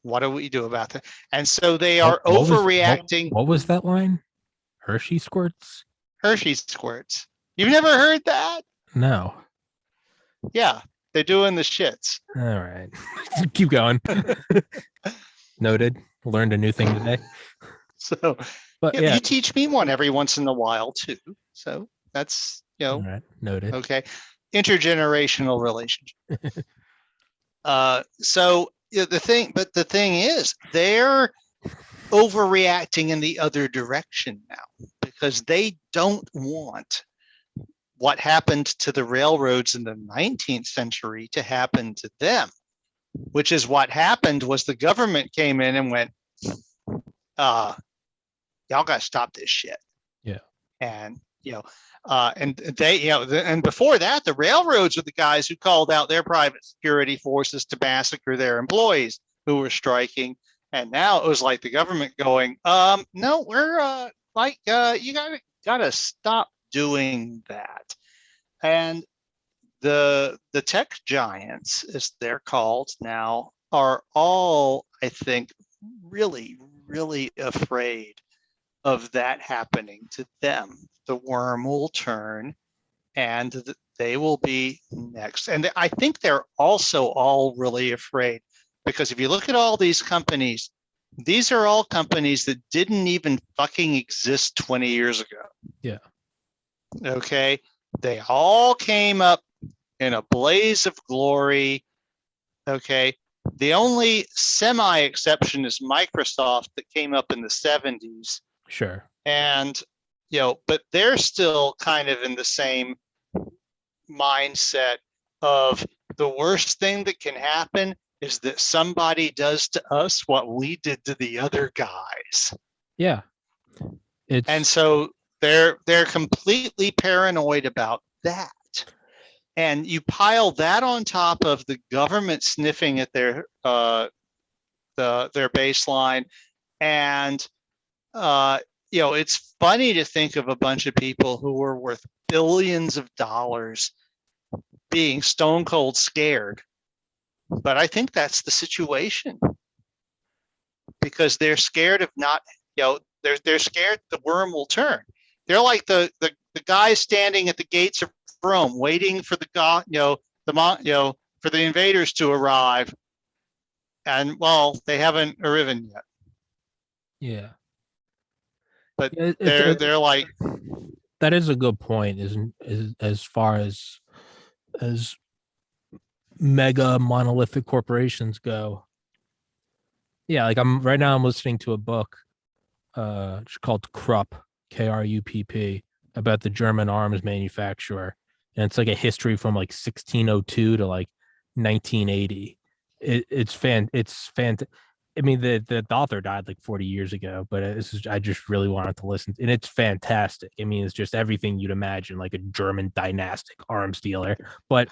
what do we do about that? And so they are overreacting. What was that line? Hershey squirts? Hershey squirts. You've never heard that? No. Yeah, they're doing the shits. All right. Keep going. Noted. Learned a new thing today. So, but yeah, you teach me one every once in a while too. So that's, all right. Noted. Okay. Intergenerational relationship. So the thing is, they're overreacting in the other direction now, because they don't want what happened to the railroads in the 19th century to happen to them, which is what happened was the government came in and went, y'all got to stop this shit. Yeah. And, and they, and before that, the railroads were the guys who called out their private security forces to massacre their employees who were striking. And now it was like the government going, no, we're you gotta stop doing that. And the tech giants, as they're called now, are all, I think, really, really afraid of that happening to them. The worm will turn and they will be next. And I think they're also all really afraid, because if you look at all these companies, these are all companies that didn't even fucking exist 20 years ago. Yeah. Okay. They all came up in a blaze of glory. Okay. The only semi-exception is Microsoft that came up in the 70s. Sure. And, but they're still kind of in the same mindset of the worst thing that can happen is that somebody does to us what we did to the other guys. Yeah. And so they're completely paranoid about that. And you pile that on top of the government sniffing at their baseline, and it's funny to think of a bunch of people who were worth billions of dollars being stone cold scared. But I think that's the situation, because they're scared of not, they're scared the worm will turn. They're like the guys standing at the gates of Rome, waiting for for the invaders to arrive, and well, they haven't arrived yet. Yeah. But they're like, that is a good point. Isn't as far as mega monolithic corporations go. Yeah, like I'm listening to a book called Krupp, Krupp, about the German arms manufacturer, and it's like a history from like 1602 to like 1980. It's fantastic. I mean, the author died like 40 years ago, but I just really wanted to listen, and it's fantastic. I mean, it's just everything you'd imagine, like a German dynastic arms dealer. But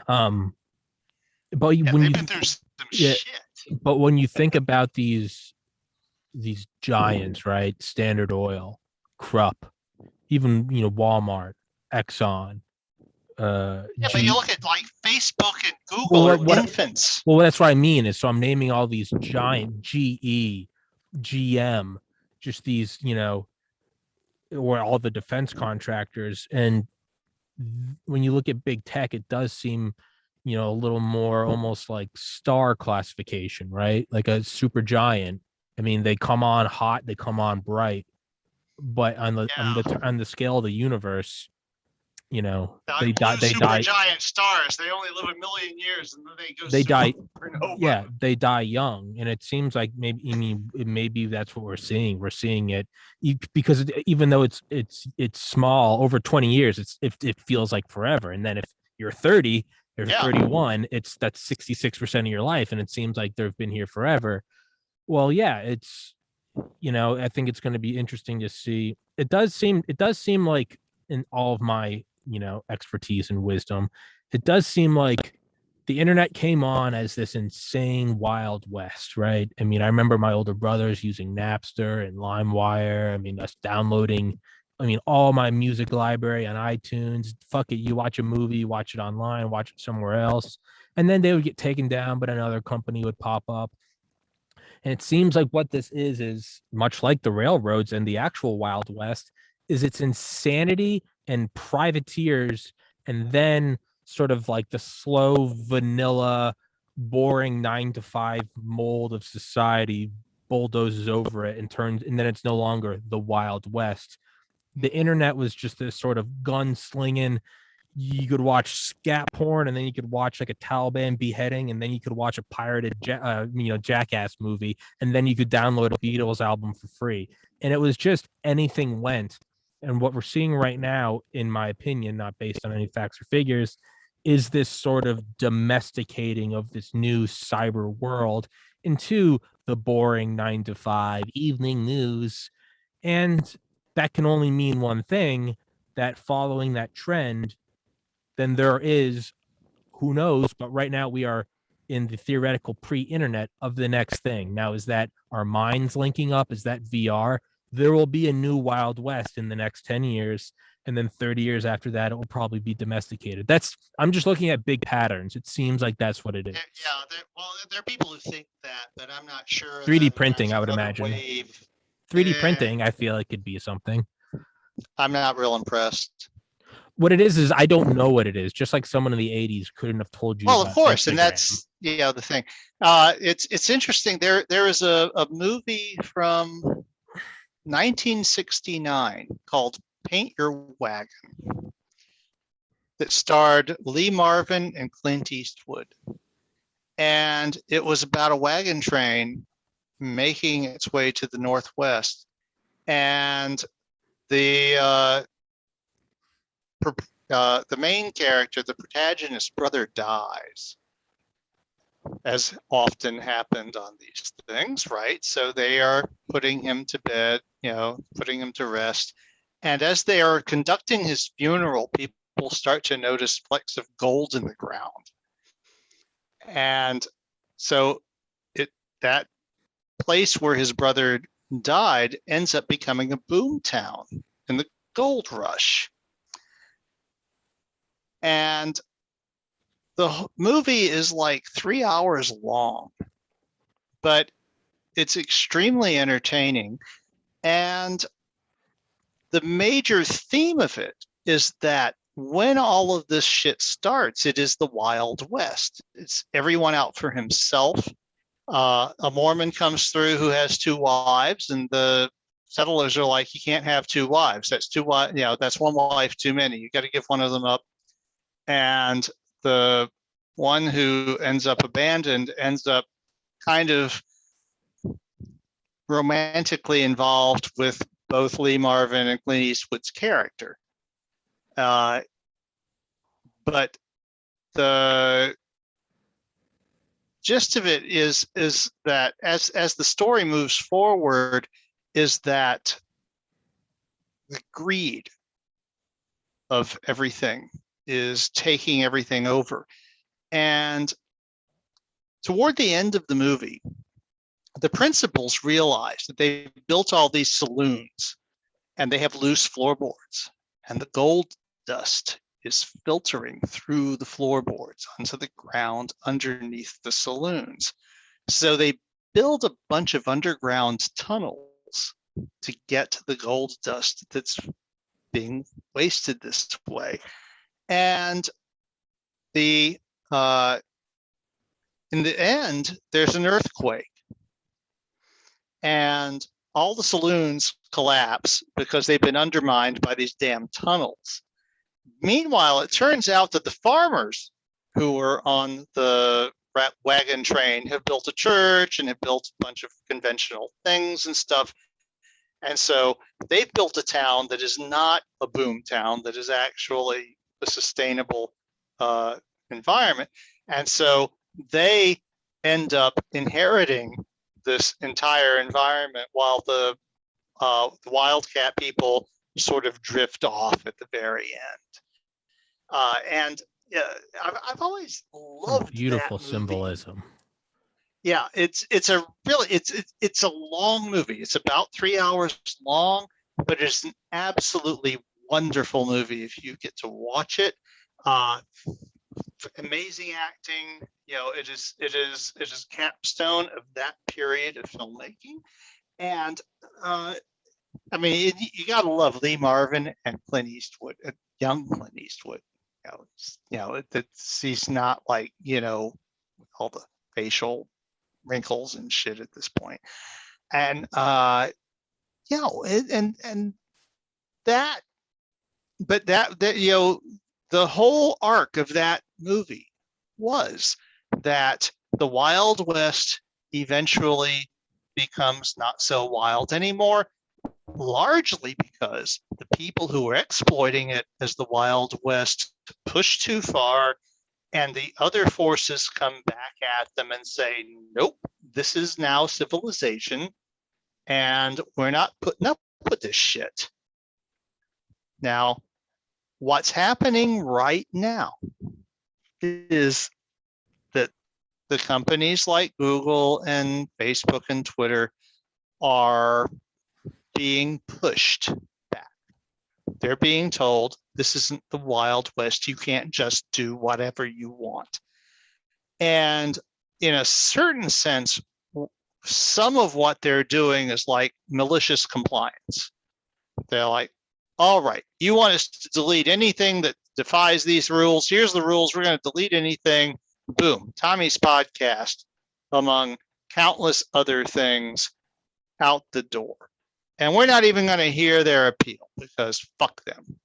when you think about these giants, right? Standard Oil, Krupp, even Walmart, Exxon. But you look at like Facebook and Google are infants. Well, that's what I mean. Is so I'm naming all these giant GE, GM, just these, or all the defense contractors. And when you look at big tech, it does seem, a little more almost like star classification, right? Like a super giant. I mean, they come on hot, they come on bright, but on the scale of the universe, they die. They super die. giant stars. They only live 1 million years, and then they go. They die. Over and over. Yeah, they die young, and it seems like maybe that's what we're seeing. We're seeing it because even though it's small, over 20 years, it feels like forever. And then if you're 30 or 31, that's 66% of your life, and it seems like they've been here forever. Well, yeah, it's I think it's going to be interesting to see. It does seem like, in all of my expertise and wisdom, it does seem like the internet came on as this insane wild west, right? I mean, I remember my older brothers using Napster and LimeWire. I mean, us downloading, all my music library on iTunes. Fuck it, you watch a movie, watch it online, watch it somewhere else, and then they would get taken down, but another company would pop up. And it seems like what this is much like the railroads and the actual Wild West, is it's insanity and privateers, and then sort of like the slow, vanilla, boring 9 to 5 mold of society bulldozes over it and then it's no longer the Wild West. The internet was just this sort of gunslinging. You could watch scat porn, and then you could watch like a Taliban beheading, and then you could watch a pirated Jackass movie, and then you could download a Beatles album for free, and it was just anything went. And what we're seeing right now, in my opinion, not based on any facts or figures, is this sort of domesticating of this new cyber world into the boring 9 to 5 evening news. And that can only mean one thing, that following that trend, then there is, who knows, but right now we are in the theoretical pre-internet of the next thing. Now, is that our minds linking up? Is that VR? There will be a new Wild West in the next 10 years, and then 30 years after that, it will probably be domesticated. I'm just looking at big patterns. It seems like that's what it is. Yeah, there are people who think that, but I'm not sure. 3D printing, I would imagine. 3D printing, I feel like could be something. I'm not real impressed. What it is I don't know what it is. Just like someone in the 80s couldn't have told you. Well, of course, Instagram. And that's the thing. It's interesting. There is a movie from 1969 called Paint Your Wagon that starred Lee Marvin and Clint Eastwood, and it was about a wagon train making its way to the Northwest, and the main character, the protagonist's brother, dies, as often happened on these things, right? So they are putting him to bed, putting him to rest. And as they are conducting his funeral, people start to notice flecks of gold in the ground. And so that place where his brother died ends up becoming a boom town in the gold rush. And the movie is like 3 hours long, but it's extremely entertaining. And the major theme of it is that when all of this shit starts, it is the Wild West. It's everyone out for himself. A Mormon comes through who has 2 wives, and the settlers are like, you can't have 2 wives. That's 2 wives. That's 1 wife too many. You got to give one of them up. And the one who ends up abandoned ends up kind of romantically involved with both Lee Marvin and Clint Eastwood's character. But the gist of it is that as the story moves forward, is that the greed of everything is taking everything over. And toward the end of the movie, the principals realize that they've built all these saloons and they have loose floorboards, and the gold dust is filtering through the floorboards onto the ground underneath the saloons. So they build a bunch of underground tunnels to get to the gold dust that's being wasted this way. And in the end, there's an earthquake, and all the saloons collapse because they've been undermined by these damn tunnels. Meanwhile, it turns out that the farmers who were on the wagon train have built a church and have built a bunch of conventional things and stuff. And so they've built a town that is not a boom town, that is actually a sustainable environment. And so they end up inheriting this entire environment while the wildcat people sort of drift off at the very end. And I've always loved beautiful that movie. symbolism. Yeah, it's a really it's a long movie. It's about 3 hours long, but it's an absolutely wonderful movie if you get to watch it. Amazing acting. You know, it is capstone of that period of filmmaking. And I mean, you gotta love Lee Marvin and Clint Eastwood, young Clint Eastwood. He's not like, all the facial wrinkles and shit at this point. And and that, but that the whole arc of that movie was that the Wild West eventually becomes not so wild anymore, largely because the people who were exploiting it as the Wild West push too far, and the other forces come back at them and say, nope, this is now civilization, and we're not putting up with this shit. Now, what's happening right now is that the companies like Google and Facebook and Twitter are being pushed back. They're being told, this isn't the Wild West. You can't just do whatever you want. And in a certain sense, some of what they're doing is like malicious compliance. They're like, all right, you want us to delete anything that defies these rules? Here's the rules. We're going to delete anything. Boom, Tommy's podcast, among countless other things, out the door. And we're not even going to hear their appeal because fuck them.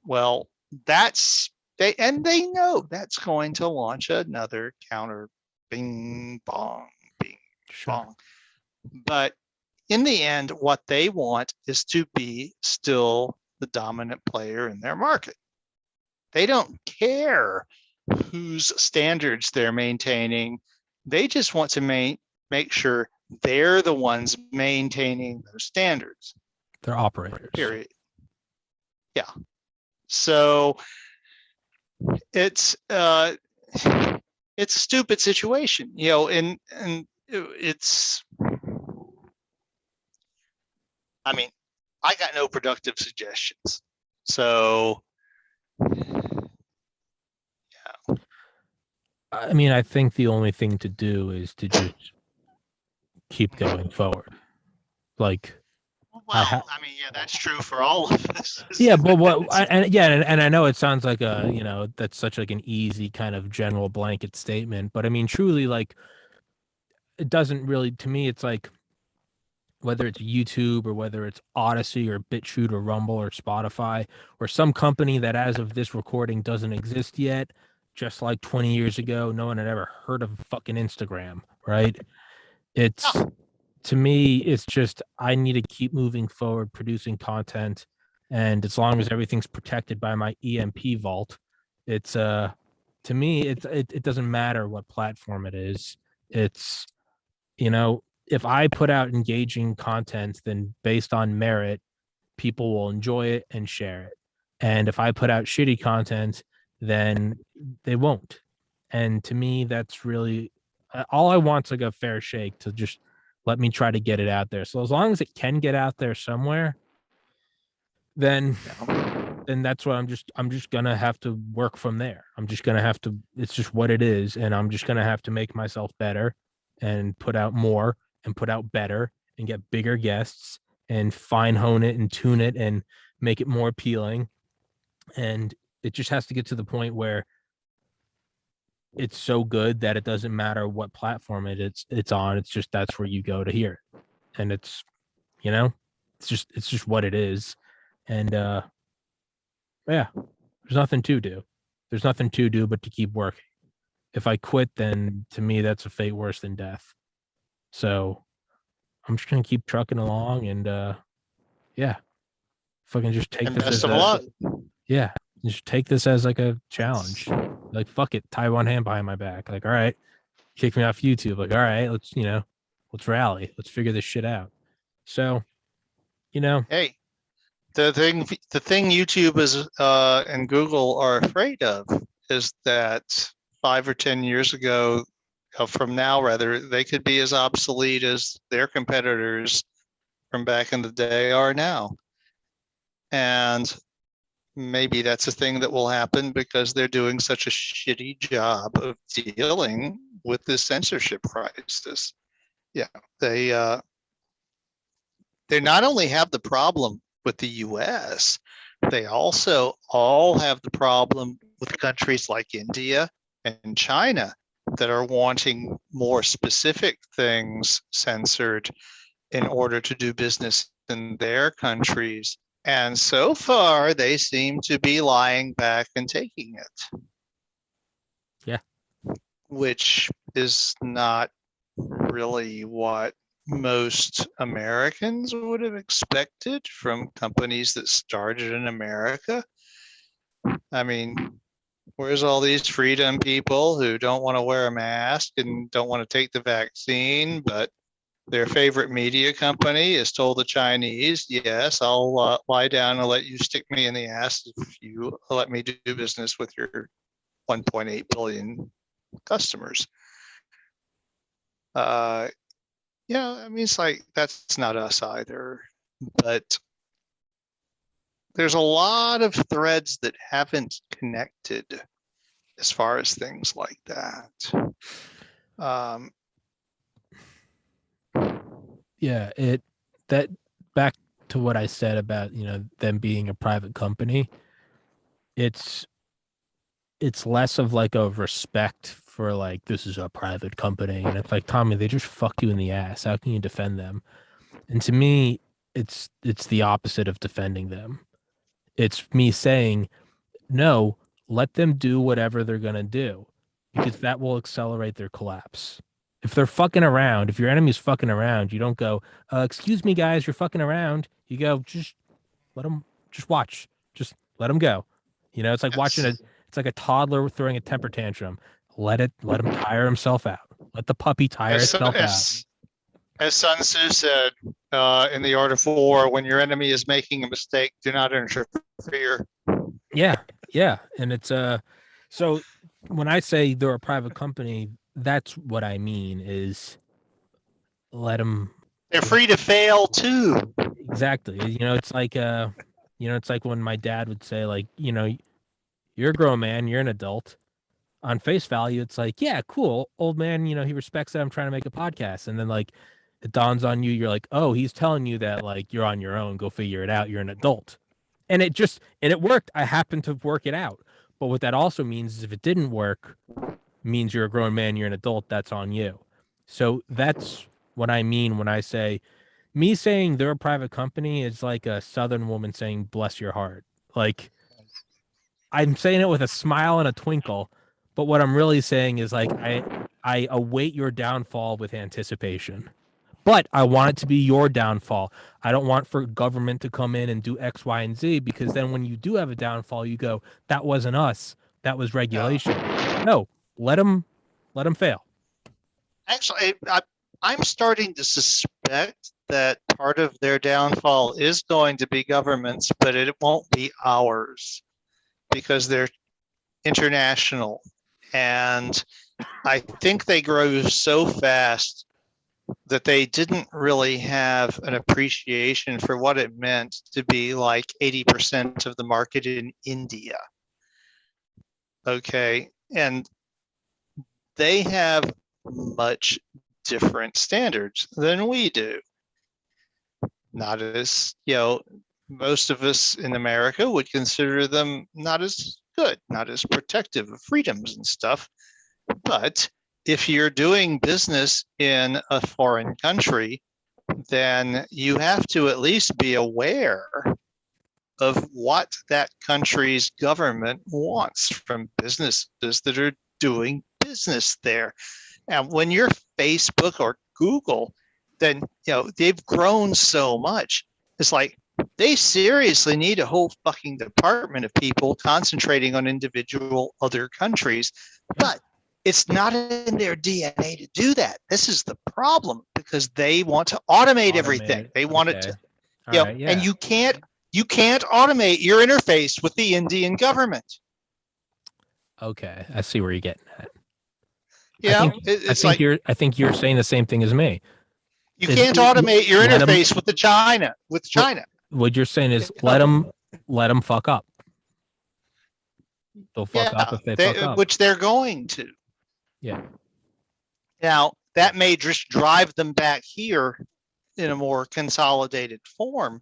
Well, they know that's going to launch another counter bing bong, bing bong. But in the end, what they want is to be still the dominant player in their market. They don't care whose standards they're maintaining. They just want to make sure they're the ones maintaining those standards. They're operators. Period. Yeah. So it's a stupid situation, and it's, I mean, I got no productive suggestions. So yeah. I mean, I think the only thing to do is to just keep going forward. Like, well, I mean, yeah, that's true for all of us. Yeah, but and I know it sounds like that's such like an easy kind of general blanket statement, but I mean, truly, like, it doesn't really, to me, it's like, whether it's YouTube or whether it's Odyssey or BitChute or Rumble or Spotify or some company that as of this recording doesn't exist yet, just like 20 years ago, no one had ever heard of fucking Instagram, right? It's, to me, it's just, I need to keep moving forward, producing content. And as long as everything's protected by my EMP vault, it's, to me, it doesn't matter what platform it is. It's, if I put out engaging content, then based on merit, people will enjoy it and share it. And if I put out shitty content, then they won't. And to me, that's really all I want's like a fair shake to just let me try to get it out there. So as long as it can get out there somewhere, then that's what I'm just gonna have to work from there. I'm just gonna have to, it's just what it is, and I'm just gonna have to make myself better and put out more and put out better and get bigger guests and fine hone it and tune it and make it more appealing. And it just has to get to the point where it's so good that it doesn't matter what platform it's on. It's just, that's where you go to hear it. And it's, it's just what it is. And Yeah, there's nothing to do. There's nothing to do but to keep working. If I quit, then to me, that's a fate worse than death. So I'm just going to keep trucking along and, yeah, fucking just take And this best as of luck. yeah, just take this as like a challenge. Like, fuck it, tie one hand behind my back. Like, all right, kick me off YouTube. Like, all right, let's rally. Let's figure this shit out. So, Hey, the thing YouTube is and Google are afraid of is that 5 or 10 years ago, from now rather, they could be as obsolete as their competitors from back in the day are now. And maybe that's a thing that will happen because they're doing such a shitty job of dealing with this censorship crisis. Yeah, they not only have the problem with the US, they also all have the problem with countries like India and China that are wanting more specific things censored in order to do business in their countries. And so far, they seem to be lying back and taking it. Yeah. Which is not really what most Americans would have expected from companies that started in America. I mean, where's all these freedom people who don't want to wear a mask and don't want to take the vaccine, but their favorite media company has told the Chinese, yes, I'll lie down and let you stick me in the ass if you let me do business with your 1.8 billion customers. Yeah, I mean, it's like, that's not us either, but there's a lot of threads that haven't connected as far as things like that. Yeah, that back to what I said about, them being a private company, it's less of like a respect for like, this is a private company. And it's like, Tommy, they just fuck you in the ass. How can you defend them? And to me, it's the opposite of defending them. It's me saying, no, let them do whatever they're gonna do, because that will accelerate their collapse. If they're fucking around, if your enemy's fucking around, you don't go, excuse me, guys, you're fucking around. You go, just let them, just watch, just let them go. It's like watching it's like a toddler throwing a temper tantrum. Let him tire himself out. Let the puppy tire itself out. As Sun Tzu said in The Art of War, when your enemy is making a mistake, do not interfere. Yeah. And it's so when I say they're a private company, that's what I mean is let them. They're free to fail too. Exactly. It's like it's like when my dad would say, like, you're a grown man, you're an adult. On face value, it's like, yeah, cool, old man, he respects that I'm trying to make a podcast. And then like it dawns on you, you're like, oh, he's telling you that like you're on your own, go figure it out, you're an adult. And it worked. I happened to work it out. But what that also means is if it didn't work, means you're a grown man, you're an adult, that's on you. So that's what I mean when I say, me saying they're a private company is like a Southern woman saying, bless your heart. Like, I'm saying it with a smile and a twinkle, but what I'm really saying is like, I await your downfall with anticipation. But I want it to be your downfall. I don't want for government to come in and do X, Y, and Z, because then when you do have a downfall, you go, that wasn't us. That was regulation. No, let them fail. Actually, I'm starting to suspect that part of their downfall is going to be governments, but it won't be ours because they're international. And I think they grow so fast that they didn't really have an appreciation for what it meant to be like 80% of the market in India. Okay. And they have much different standards than we do. Not as, most of us in America would consider them not as good, not as protective of freedoms and stuff. But if you're doing business in a foreign country, then you have to at least be aware of what that country's government wants from businesses that are doing business there. And when you're Facebook or Google, then they've grown so much. It's like they seriously need a whole fucking department of people concentrating on individual other countries, but it's not in their DNA to do that. This is the problem, because they want to automate everything. They want it to, and you can't automate your interface with the Indian government. Okay, I see where you're getting at. I think you're saying the same thing as me. You can't automate your interface with China. What you're saying is let them fuck up. They'll fuck up if they fuck up, which they're going to. Yeah. Now that may just drive them back here in a more consolidated form,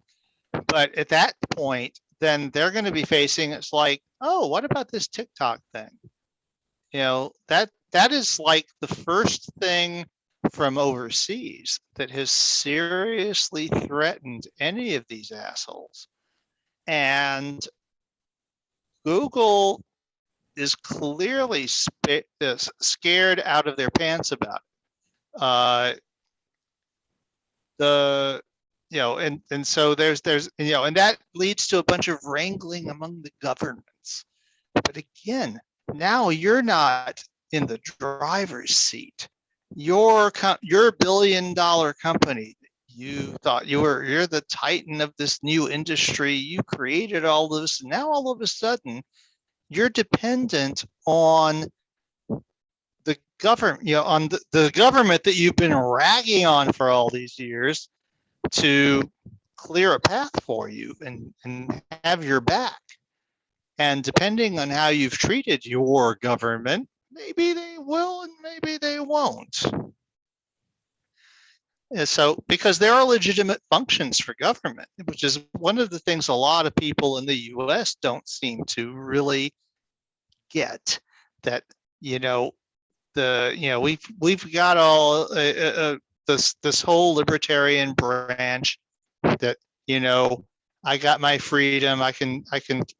but at that point, then they're going to be facing, it's like, oh, what about this TikTok thing? That is like the first thing from overseas that has seriously threatened any of these assholes. And Google is clearly scared out of their pants about it. And so there's and that leads to a bunch of wrangling among the governments. But again, now you're not in the driver's seat. Your $1 billion company, you thought you're the titan of this new industry. You created all this, and now all of a sudden, you're dependent on the government, on the government that you've been ragging on for all these years to clear a path for you and have your back. And depending on how you've treated your government, maybe they will and maybe they won't. And so, because there are legitimate functions for government, which is one of the things a lot of people in the U.S. don't seem to really get. That we've got all this whole libertarian branch that I got my freedom. I can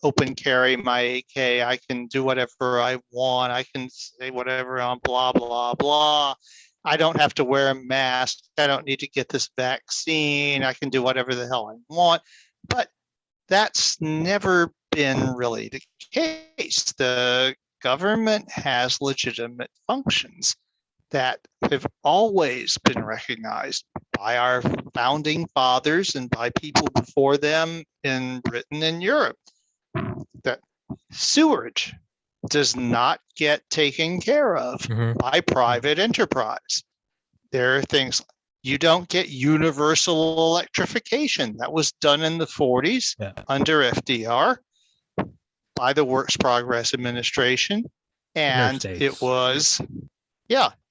open carry my AK. I can do whatever I want. I can say whatever on blah, blah, blah. I don't have to wear a mask. I don't need to get this vaccine. I can do whatever the hell I want. But that's never been really the case. The government has legitimate functions that have always been recognized by our founding fathers and by people before them in Britain and Europe. That sewerage does not get taken care of by private enterprise. There are things, you don't get universal electrification. That was done in the 40s under FDR by the Works Progress Administration. And it was,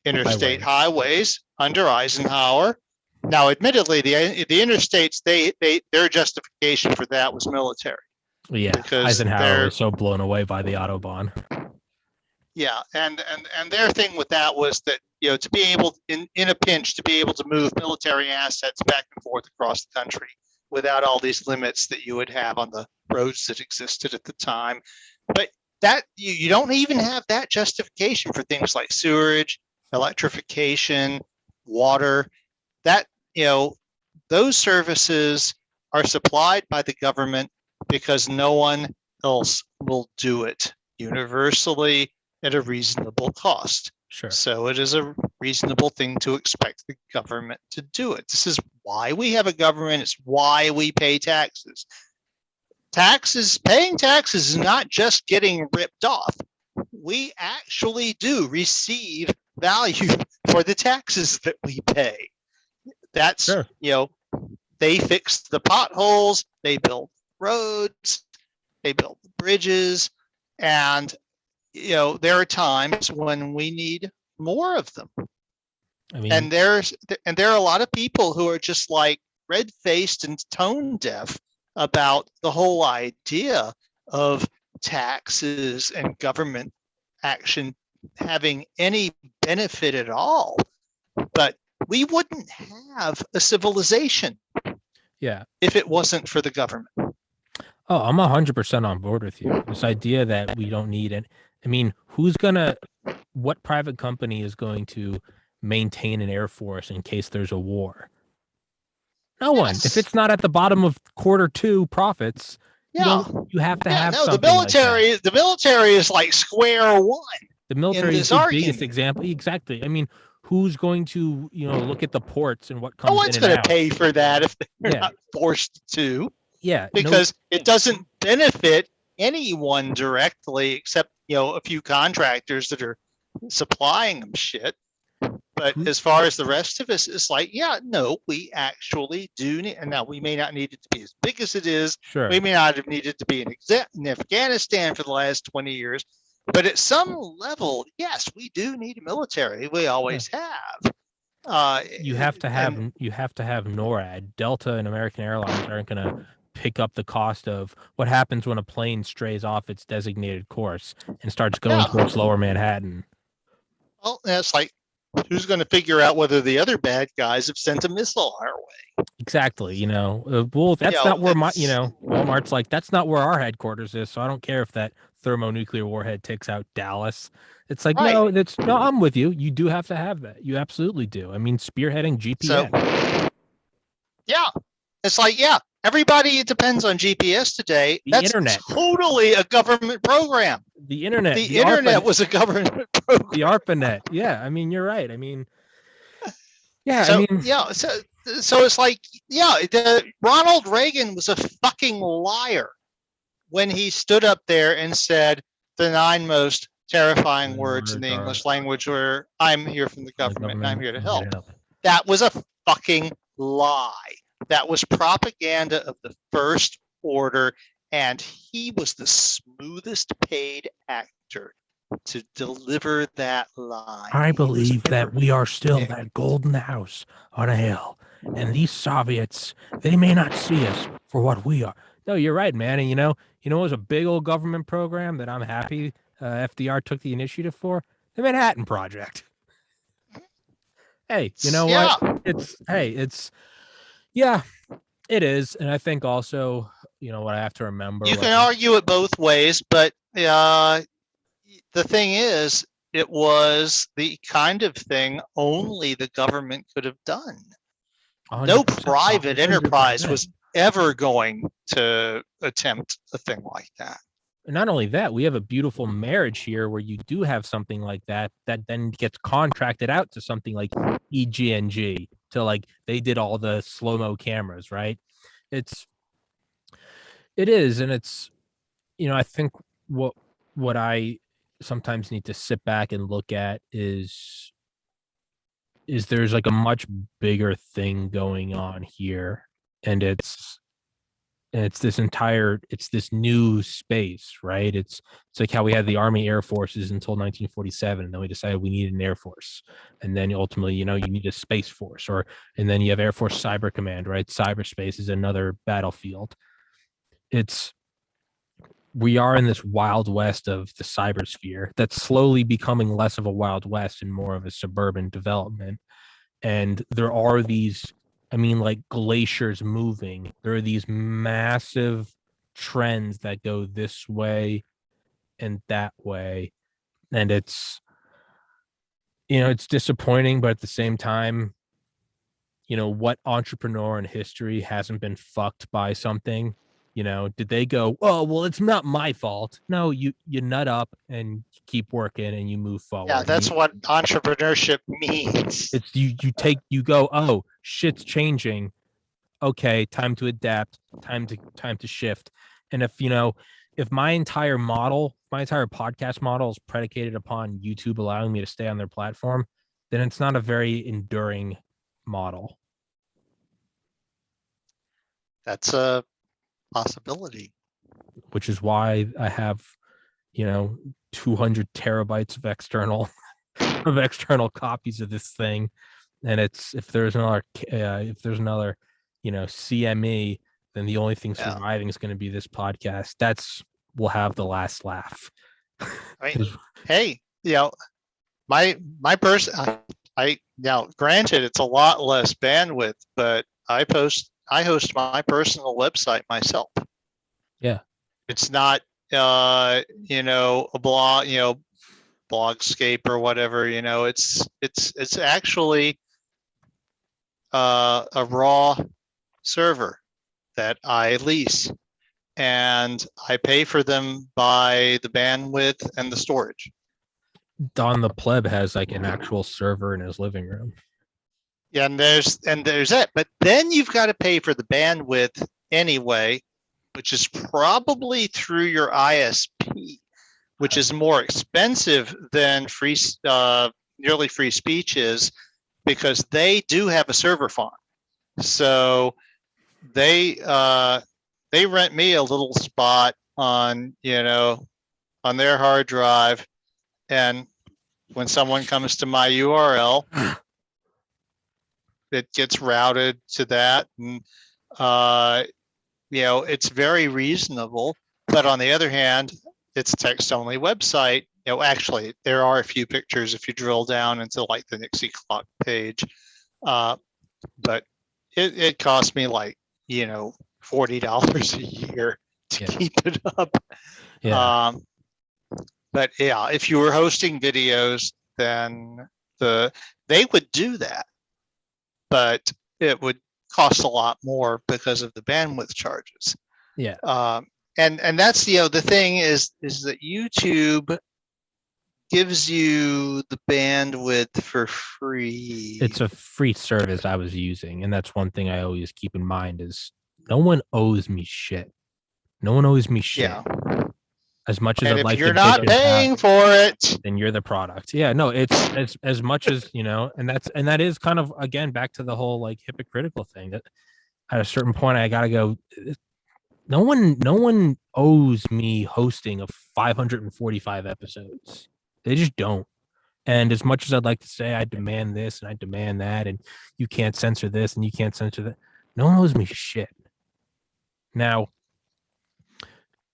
interstate highways under Eisenhower. Now, admittedly, the interstates, their justification for that was military. Yeah, Eisenhower was so blown away by the Autobahn. Yeah, and their thing with that was that to be able in a pinch to be able to move military assets back and forth across the country without all these limits that you would have on the roads that existed at the time. But that you don't even have that justification for things like sewerage, electrification, water. That those services are supplied by the government because no one else will do it universally at a reasonable cost. Sure. So it is a reasonable thing to expect the government to do it. This is why we have a government. It's why we pay taxes. Paying taxes is not just getting ripped off. We actually do receive value for the taxes that we pay. That's, sure. They fix the potholes, they build roads, they build bridges, and there are times when we need more of them. And there are a lot of people who are just like red-faced and tone deaf about the whole idea of taxes and government action having any benefit at all. But we wouldn't have a civilization if it wasn't for the government. Oh, I'm 100% on board with you. This idea that we don't need it. I mean, what private company is going to maintain an air force in case there's a war? No one. If Yes. it's not at the bottom of Q2 profits, Yeah. you have to have No, the something like that. the military is like square one The in military is this the biggest argument. example. Exactly. I mean, who's going to, look at the ports and what No comes in one's and going to out? pay for that if they're Yeah. not forced to, Yeah. because it doesn't benefit anyone directly except, a few contractors that are supplying them shit. But as far as the rest of us, it's like, yeah, no, we actually do need, and now we may not need it to be as big as it is. Sure. We may not have needed to be in Afghanistan for the last 20 years. But at some level, yes, we do need a military. We always have. You have to have NORAD. Delta and American Airlines aren't going to pick up the cost of what happens when a plane strays off its designated course and starts going towards lower Manhattan. Well, that's like, who's going to figure out whether the other bad guys have sent a missile our way? Exactly. Well, that's not where Walmart's like, that's not where our headquarters is. So I don't care if that thermonuclear warhead takes out Dallas. It's like, no, I'm with you. You do have to have that. You absolutely do. I mean, spearheading GPS. So, yeah, it's like, yeah, everybody depends on GPS today. That's internet. Totally a government program. The internet. The internet was a government program. The ARPANET. Yeah, I mean, you're right. I mean, yeah, so, so it's like, Ronald Reagan was a fucking liar when he stood up there and said the 9 most terrifying words in the English language were, I'm here from the government and I'm here to help. That was a fucking lie. That was propaganda of the first order, and he was the smoothest paid actor to deliver that lie. I believe that we are still that golden house on a hill, and these Soviets, they may not see us for what we are. No, you're right, man. And it was a big old government program that I'm happy FDR took the initiative for, the Manhattan Project. Hey, you know what? It is. And I think also, what I have to remember. You can argue it both ways, but the thing is, it was the kind of thing only the government could have done. No private enterprise was ever going to attempt a thing like that. And not only that, we have a beautiful marriage here where you do have something like that then gets contracted out to something like EG&G, to like they did all the slow-mo cameras, right? It is, and it's, I think what I sometimes need to sit back and look at is there's like a much bigger thing going on here, and it's this new space, right? It's like how we had the Army Air Forces until 1947, and then we decided we needed an Air Force, and then ultimately, you need a Space Force, and then you have Air Force Cyber Command, right? Cyberspace is another battlefield. We are in this wild west of the cybersphere that's slowly becoming less of a wild west and more of a suburban development. And there are these, like glaciers moving. There are these massive trends that go this way and that way. And it's disappointing, but at the same time, what entrepreneur in history hasn't been fucked by something? Did they go, oh, well, it's not my fault? No, you nut up and keep working and you move forward. Yeah, that's what entrepreneurship means. It's you go, oh, shit's changing. Okay, time to adapt, time to shift. And if my entire podcast model is predicated upon YouTube allowing me to stay on their platform, then it's not a very enduring model. That's a possibility. Which is why I have, 200 terabytes of external copies of this thing. And it's, if there's another CME, then the only thing surviving is going to be this podcast. We'll have the last laugh. Hey, my person, granted, it's a lot less bandwidth, but I host my personal website myself. Yeah. It's not, a blog, Blogscape or whatever, it's actually a raw server that I lease, and I pay for them by the bandwidth and the storage. Don the Pleb has like an actual server in his living room. Yeah, and there's that, but then you've got to pay for the bandwidth anyway, which is probably through your ISP, which is more expensive than nearly free speech is, because they do have a server farm. So they rent me a little spot on their hard drive, and when someone comes to my URL, it gets routed to that, and it's very reasonable. But on the other hand, it's a text-only website. Actually, there are a few pictures if you drill down into like the Nixie clock page, but it cost me like $40 a year to keep it up. Yeah. But yeah, if you were hosting videos, then they would do that, but it would cost a lot more because of the bandwidth charges. Yeah. And that's the thing is that YouTube gives you the bandwidth for free. It's a free service I was using, and that's one thing I always keep in mind is no one owes me shit. No one owes me shit. Yeah. As much as And I'd if like you're to not bitch paying for it, then you're the product. Yeah, no, it's as much as and that is kind of again back to the whole like hypocritical thing that at a certain point I gotta go. No one owes me hosting of 545 episodes. They just don't. And as much as I'd like to say I demand this and I demand that, and you can't censor this and you can't censor that, no one owes me shit. Now,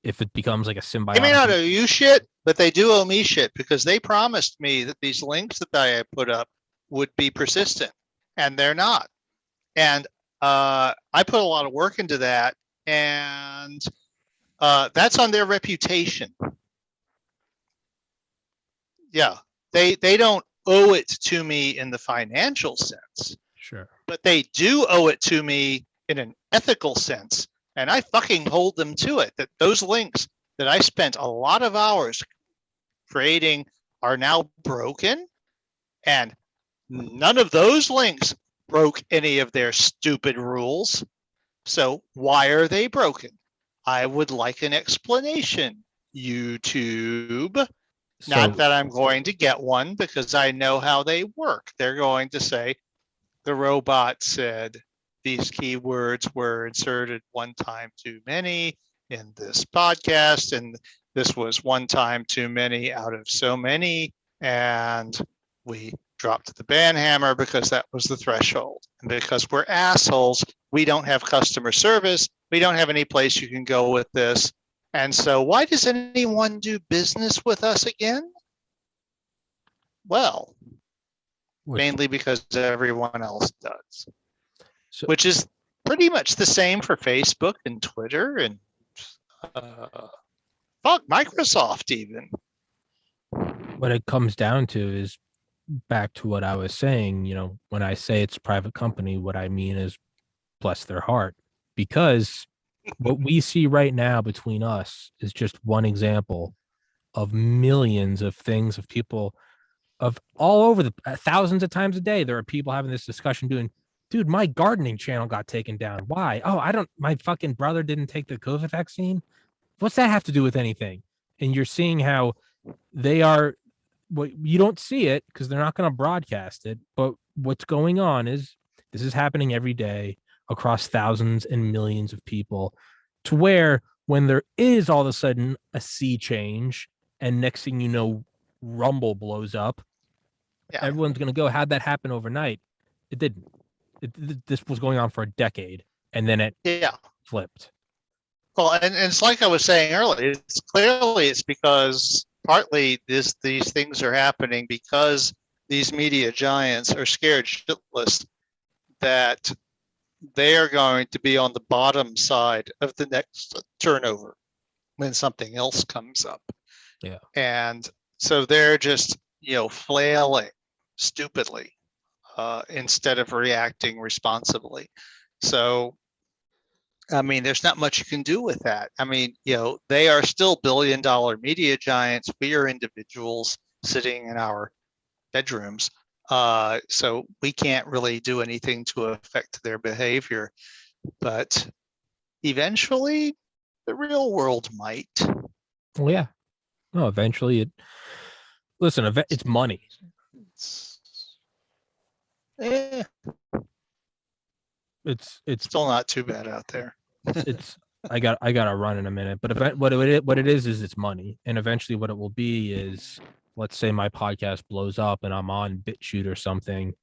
if it becomes like a symbiotic, they may not owe you shit, but they do owe me shit, because they promised me that these links that I put up would be persistent, and they're not. And I put a lot of work into that, and that's on their reputation. Yeah, they don't owe it to me in the financial sense. Sure. But they do owe it to me in an ethical sense. And I fucking hold them to it, that those links that I spent a lot of hours creating are now broken. And none of those links broke any of their stupid rules. So why are they broken? I would like an explanation, YouTube. Not that I'm going to get one, because I know how they work. They're going to say, the robot said these keywords were inserted one time too many in this podcast, and this was one time too many out of so many, and we dropped the ban hammer because that was the threshold. And because we're assholes, we don't have customer service. We don't have any place you can go with this. And so why does anyone do business with us again? Well, mainly because everyone else does. So, which is pretty much the same for Facebook and Twitter and Microsoft even. What it comes down to is back to what I was saying, when I say it's a private company, what I mean is bless their heart, because what we see right now between us is just one example of millions of things of people of all over the thousands of times a day. There are people having this discussion doing, dude, my gardening channel got taken down. Why? Oh, my fucking brother didn't take the COVID vaccine. What's that have to do with anything? And you're seeing how they are, you don't see it because they're not going to broadcast it. But what's going on is this is happening every day across thousands and millions of people, to where when there is all of a sudden a sea change and next thing you know, Rumble blows up, everyone's going to go, how'd that happen overnight? It didn't. This was going on for a decade, and then it flipped. Well, and it's like I was saying earlier, it's because partly these things are happening because these media giants are scared shitless that they are going to be on the bottom side of the next turnover when something else comes up. Yeah. And so they're just, flailing stupidly instead of reacting responsibly. So, I mean, there's not much you can do with that. I mean, they are still billion-dollar media giants. We are individuals sitting in our bedrooms. So we can't really do anything to affect their behavior. But eventually, the real world might. Well, yeah. No, eventually it's money. It's It's still not too bad out there. I gotta run in a minute, but what it is it's money, and eventually what it will be is, let's say my podcast blows up and I'm on BitChute or something,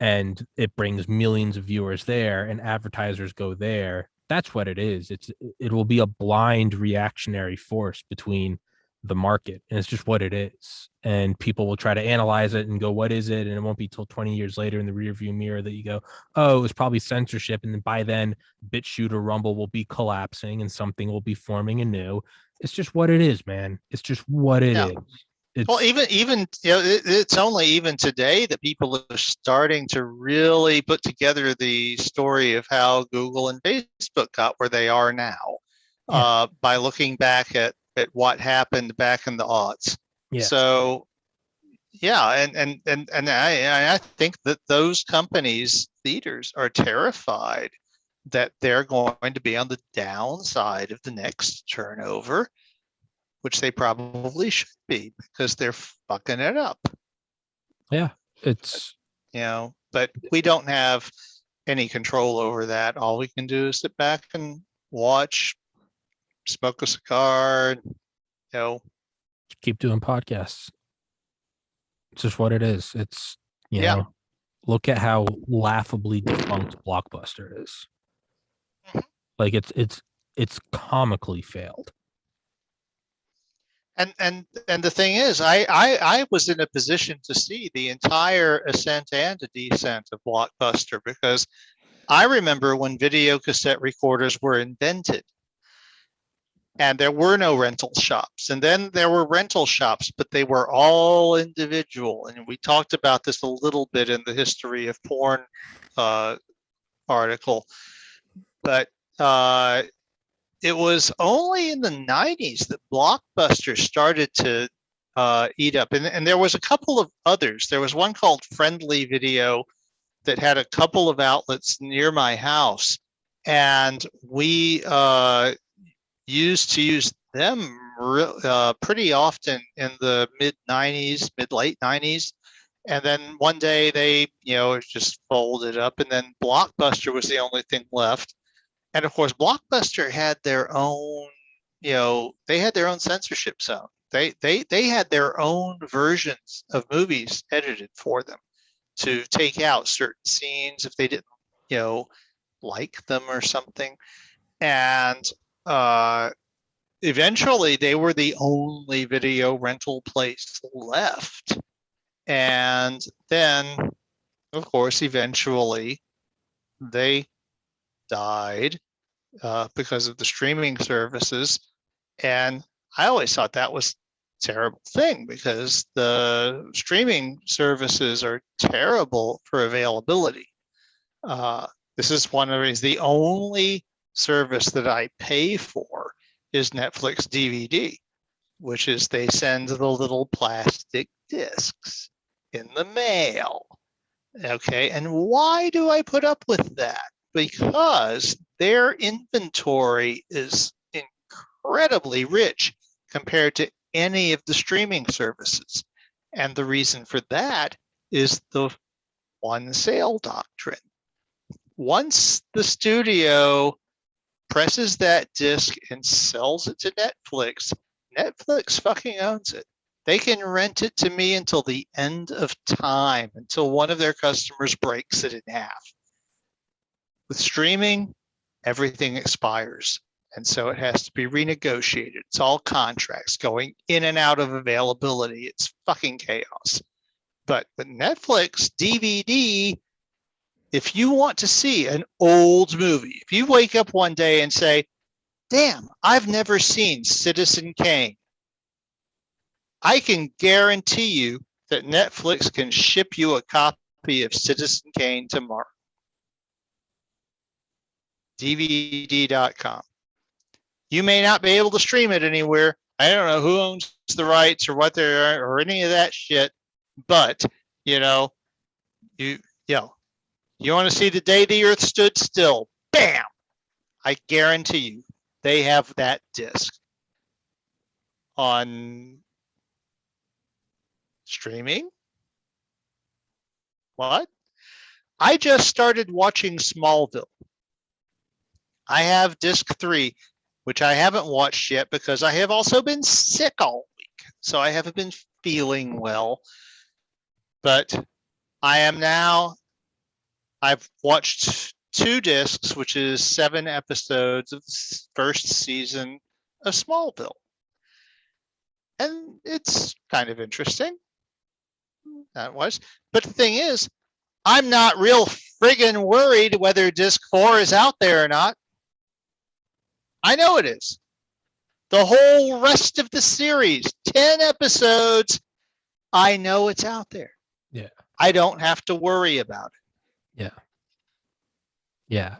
and it brings millions of viewers there, and advertisers go there. That's what it is. It will be a blind reactionary force between the market, and it's just what it is. And people will try to analyze it and go, what is it? And it won't be till 20 years later in the rearview mirror that you go, oh, it was probably censorship. And then by then, BitChute or Rumble will be collapsing and something will be forming anew. It's just what it is, man. It's just what it is. Well, even it's only even today that people are starting to really put together the story of how Google and Facebook got where they are now, by looking back at what happened back in the aughts. Yeah. So, yeah, and I think that those companies' leaders are terrified that they're going to be on the downside of the next turnover, which they probably should be because they're fucking it up. Yeah, it's but we don't have any control over that. All we can do is sit back and watch, smoke a cigar, keep doing podcasts. It's just what it is. It's look at how laughably defunct Blockbuster is. Like it's comically failed. And the thing is, I was in a position to see the entire ascent and descent of Blockbuster, because I remember when video cassette recorders were invented and there were no rental shops, and then there were rental shops, but they were all individual. And we talked about this a little bit in the history of porn article, but it was only in the 90s that Blockbuster started to eat up. And there was a couple of others. There was one called Friendly Video that had a couple of outlets near my house. And we used to use them pretty often in the late 90s. And then one day they, it just folded up, and then Blockbuster was the only thing left. And of course, Blockbuster had their own, they had their own censorship zone. They had their own versions of movies edited for them to take out certain scenes if they didn't, like them or something. And eventually, they were the only video rental place left. And then, of course, eventually, they died because of the streaming services. And I always thought that was a terrible thing, because the streaming services are terrible for availability. This is one of the reasons. The only service that I pay for is Netflix DVD, which is they send the little plastic discs in the mail. Okay, and why do I put up with that? Because their inventory is incredibly rich compared to any of the streaming services. And the reason for that is the one sale doctrine. Once the studio presses that disc and sells it to Netflix, Netflix fucking owns it. They can rent it to me until the end of time, until one of their customers breaks it in half. With streaming, everything expires, and so it has to be renegotiated. It's all contracts going in and out of availability. It's fucking chaos. But with Netflix, DVD, if you want to see an old movie, if you wake up one day and say, damn, I've never seen Citizen Kane, I can guarantee you that Netflix can ship you a copy of Citizen Kane tomorrow. DVD.com. You may not be able to stream it anywhere. I don't know who owns the rights or what they are or any of that shit, but you want to see the day the earth stood still, bam, I guarantee you they have that disc on streaming. What? I just started watching Smallville. I have disc 3, which I haven't watched yet because I have also been sick all week, so I haven't been feeling well. But I've watched 2 discs, which is 7 episodes of the first season of Smallville. And it's kind of interesting. That was. But the thing is, I'm not real friggin' worried whether disc 4 is out there or not. I know it is. The whole rest of the series, 10 episodes, I know it's out there. Yeah. I don't have to worry about it. Yeah. Yeah.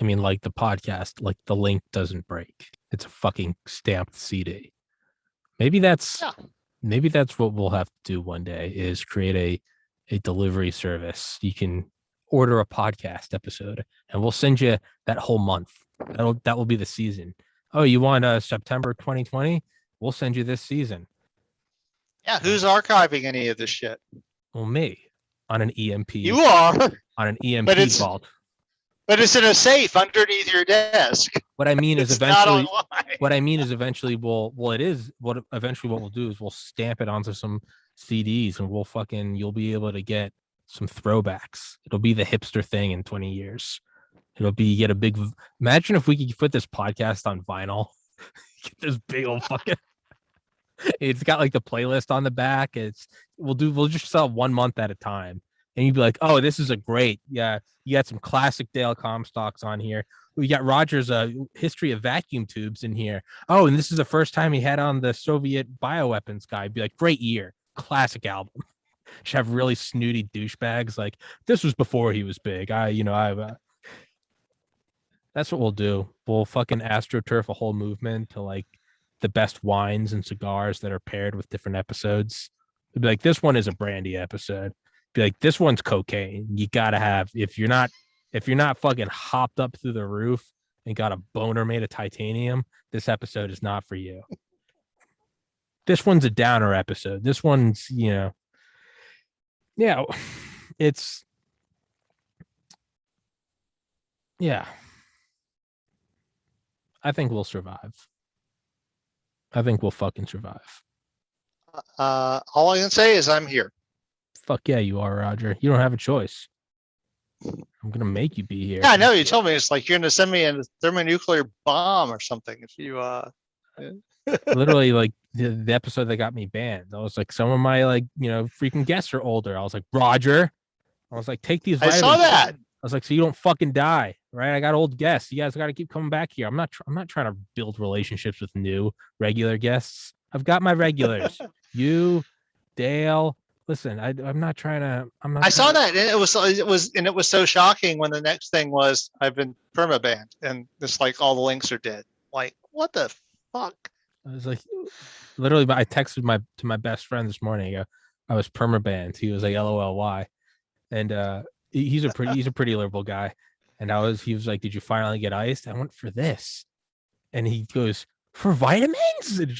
Like the podcast, like the link doesn't break. It's a fucking stamped CD. Maybe that's what we'll have to do one day is create a delivery service. You can order a podcast episode and we'll send you that whole month. That will be the season. Oh, you want September 2020? We'll send you this season. Yeah, who's archiving any of this shit? Well, me on an EMP. You are on an EMP vault. But it's in a safe underneath your desk. What I mean is It's eventually. not online. What I mean is eventually what we'll do is we'll stamp it onto some CDs and you'll be able to get some throwbacks. It'll be the hipster thing in 20 years. It'll be get a big. Imagine if we could put this podcast on vinyl. Get this big old fucking. It's got like the playlist on the back. We'll just sell 1 month at a time, and you'd be like, oh, this is a great. Yeah, you got some classic Dale Comstocks on here. We got Roger's history of vacuum tubes in here. Oh, and this is the first time he had on the Soviet bioweapons guy. Be like, great year, classic album. Should have really snooty douchebags like this was before he was big. That's what we'll do. We'll fucking astroturf a whole movement to like the best wines and cigars that are paired with different episodes. It'd be like, this one is a brandy episode. Be like, this one's cocaine. You gotta have if you're not fucking hopped up through the roof and got a boner made of titanium, this episode is not for you. This one's a downer episode. This one's, it's I think we'll survive. I think we'll fucking survive. All I can say is I'm here. Fuck yeah, you are, Roger. You don't have a choice. I'm gonna make you be here. Yeah, I know. You told me it's like you're gonna send me a thermonuclear bomb or something if you. Literally, like the episode that got me banned. I was like, some of my freaking guests are older. I was like, Roger. I was like, take these. I saw that. I was like, so you don't fucking die, right? I got old guests. You guys got to keep coming back here. I'm not trying to build relationships with new regular guests. I've got my regulars. You, Dale. Listen, I'm not trying to. I saw that, and it was so shocking when the next thing was I've been permabanned, and it's like all the links are dead. Like, what the fuck? I was like, literally, I texted my best friend this morning. I was permabanned. He was like, LOL, why? And he's a pretty liberal guy. And he was like, did you finally get iced? I went for this. And he goes, for vitamins? And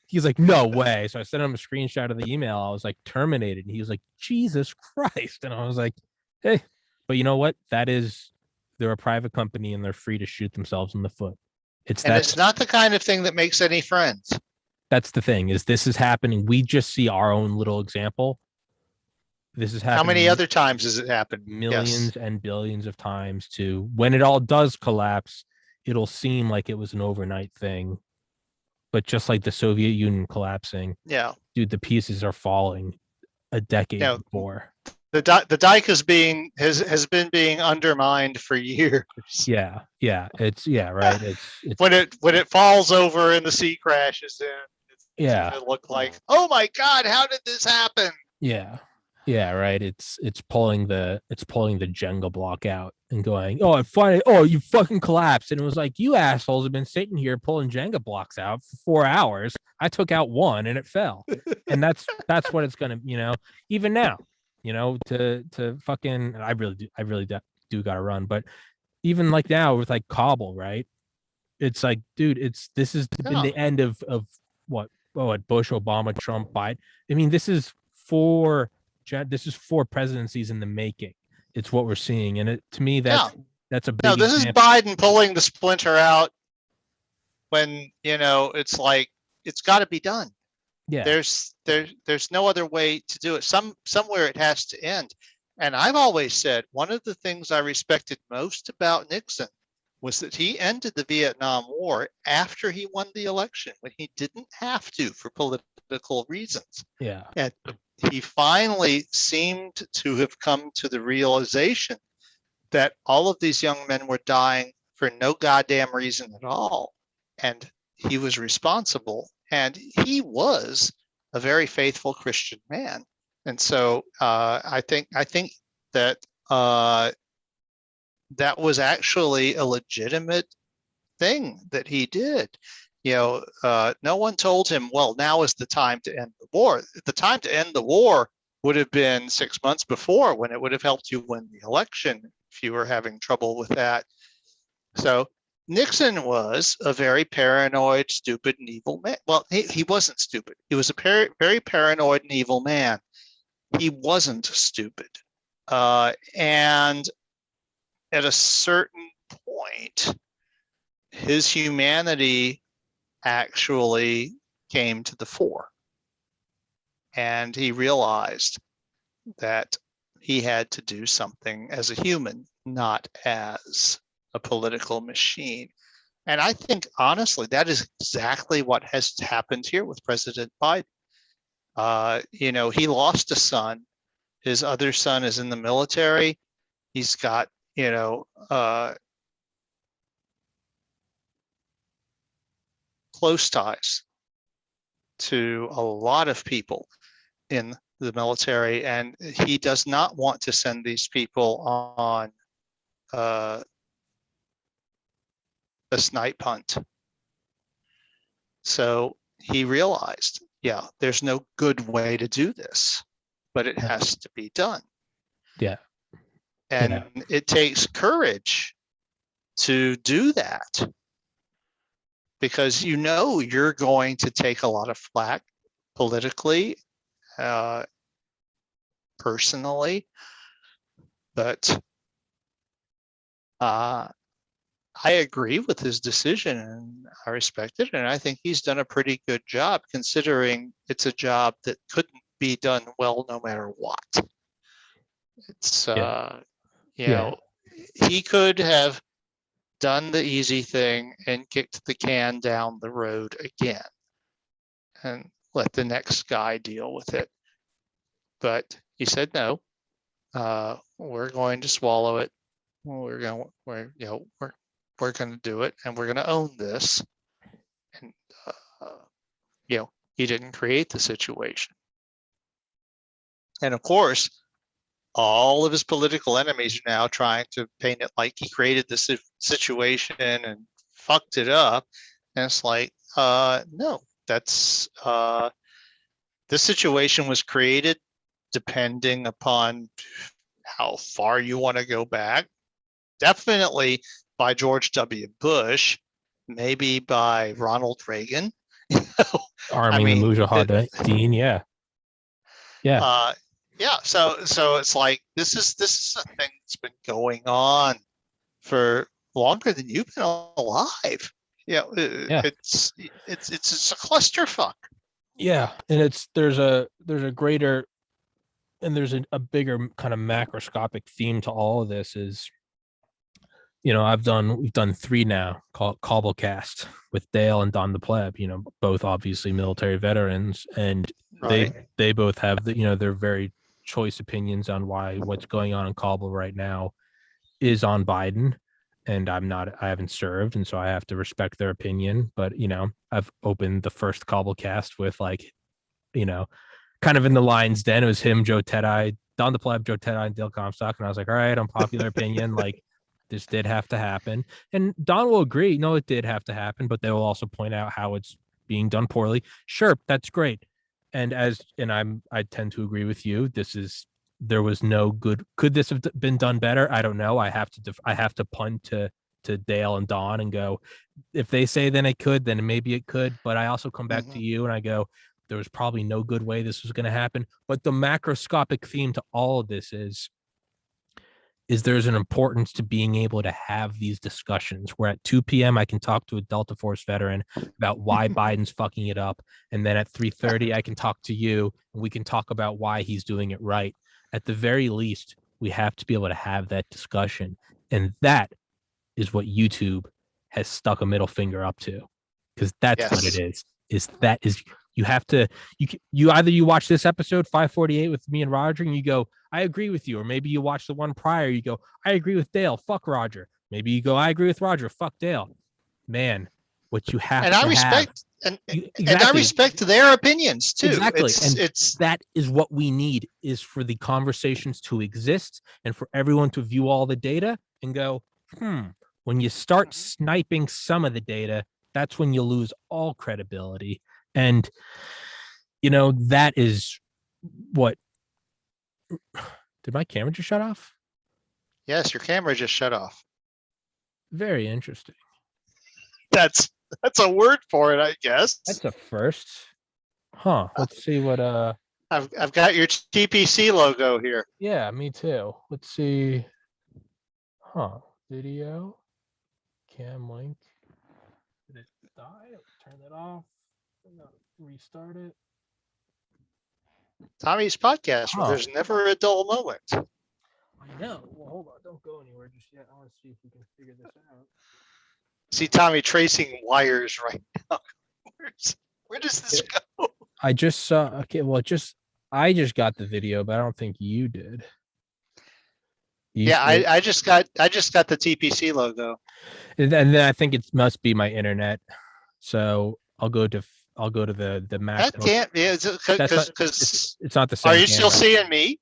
he's like, no way. So I sent him a screenshot of the email. I was like, terminated. And he was like, Jesus Christ. And I was like, hey, but you know what? They're a private company and they're free to shoot themselves in the foot. It's not the kind of thing that makes any friends. That's the thing this is happening. We just see our own little example. This is happening. How many other times has it happened? Millions and billions of times too. When it all does collapse, it'll seem like it was an overnight thing. But just like the Soviet Union collapsing, yeah, dude, the pieces are falling a decade before. The dike has been being undermined for years. Yeah, it's right. It's When it falls over and the sea crashes in, it's yeah, gonna look like, oh my God, how did this happen? yeah, right. It's pulling the Jenga block out and going, oh, you fucking collapsed, and it was like, you assholes have been sitting here pulling Jenga blocks out for 4 hours. I took out one and it fell, and that's what it's gonna, even now, to fucking. I really do gotta run, but even like now with like Cobble, right? It's like, dude, this has been the end of what Bush, Obama, Trump, Biden. I mean, this is four presidencies in the making. It's what we're seeing, and to me, that's a big. No, this is Biden pulling the splinter out when it's like it's got to be done. Yeah, there's no other way to do it. Somewhere it has to end. And I've always said one of the things I respected most about Nixon was that he ended the Vietnam War after he won the election, when he didn't have to for political reasons. Yeah. And he finally seemed to have come to the realization that all of these young men were dying for no goddamn reason at all. And he was responsible. And he was a very faithful Christian man. And so I think that that was actually a legitimate thing that he did. No one told him, well, now is the time to end the war. The time to end the war would have been 6 months before, when it would have helped you win the election if you were having trouble with that. So Nixon was a very paranoid, stupid, and evil man. Well, he wasn't stupid. He was a very paranoid and evil man. He wasn't stupid. And at a certain point, his humanity actually came to the fore. And he realized that he had to do something as a human, not as a political machine. And I think, honestly, that is exactly what has happened here with President Biden. He lost a son. His other son is in the military. He's got, close ties to a lot of people in the military, and he does not want to send these people on a snipe hunt. So he realized, there's no good way to do this, but it has to be done. Yeah. And it takes courage to do that, because you're going to take a lot of flack politically, personally, but I agree with his decision, and I respect it, and I think he's done a pretty good job, considering it's a job that couldn't be done well no matter what. It's he could have done the easy thing and kicked the can down the road again and let the next guy deal with it. But he said, no, we're going to swallow it. We're going to do it, and we're going to own this. And he didn't create the situation. And of course, all of his political enemies are now trying to paint it like he created this situation and fucked it up. And it's like, no, that's this situation was created depending upon how far you want to go back. Definitely by George W. Bush, maybe by Ronald Reagan. Arming the Mujahideen, yeah. So it's like this is a thing that's been going on for longer than you've been alive. It's a clusterfuck. Yeah, and there's a greater, and there's a bigger kind of macroscopic theme to all of this. Is we've done 3 now, called Cobblecast, with Dale and Don the Pleb, both obviously military veterans, and Right. they both have they're very choice opinions on why what's going on in Kabul right now is on Biden. And I haven't served. And so I have to respect their opinion. But, I've opened the first Kabul cast with like, kind of in the lines then. It was him, Joe Tedai, Don the Pleb, Joe Tedai, and Dale Comstock. And I was like, all right, unpopular opinion. Like, this did have to happen. And Don will agree, no, it did have to happen, but they will also point out how it's being done poorly. Sure, that's great. And I tend to agree with you. There was no good. Could this have been done better? I don't know. I have to punt to Dale and Don and go, if they say then it could, then maybe it could. But I also come back to you and I go, there was probably no good way this was going to happen. But the macroscopic theme to all of this is there's an importance to being able to have these discussions where at 2 p.m. I can talk to a Delta Force veteran about why Biden's fucking it up. And then at 3:30, I can talk to you and we can talk about why he's doing it right. At the very least, we have to be able to have that discussion. And that is what YouTube has stuck a middle finger up to, because that's what it is. You have to, you either you watch this episode 548 with me and Roger and you go, I agree with you. Or maybe you watch the one prior, you go, I agree with Dale, fuck Roger. Maybe you go, I agree with Roger, fuck Dale. Man, what you have and to I respect have, and I respect their opinions too. Exactly. It's that is what we need, is for the conversations to exist and for everyone to view all the data and go, when you start sniping some of the data, that's when you lose all credibility. And, that is what. Did my camera just shut off? Yes, your camera just shut off. Very interesting. That's a word for it, I guess. That's a first. Huh. Let's see what I've got your TPC logo here. Yeah, me too. Let's see. Huh. Video. Cam link. Did it die? Turn it off. Restart it. Tommy's podcast where there's never a dull moment. I know. Well, hold on. Don't go anywhere just yet. I want to see if we can figure this out. See Tommy tracing wires right now. Where does this go? I just saw. Okay, well, I just got the video, but I don't think you did. I just got the TPC logo. And then I think it must be my internet. So I'll go to the Mac. That can't be, because it's not the same. Are you still seeing me?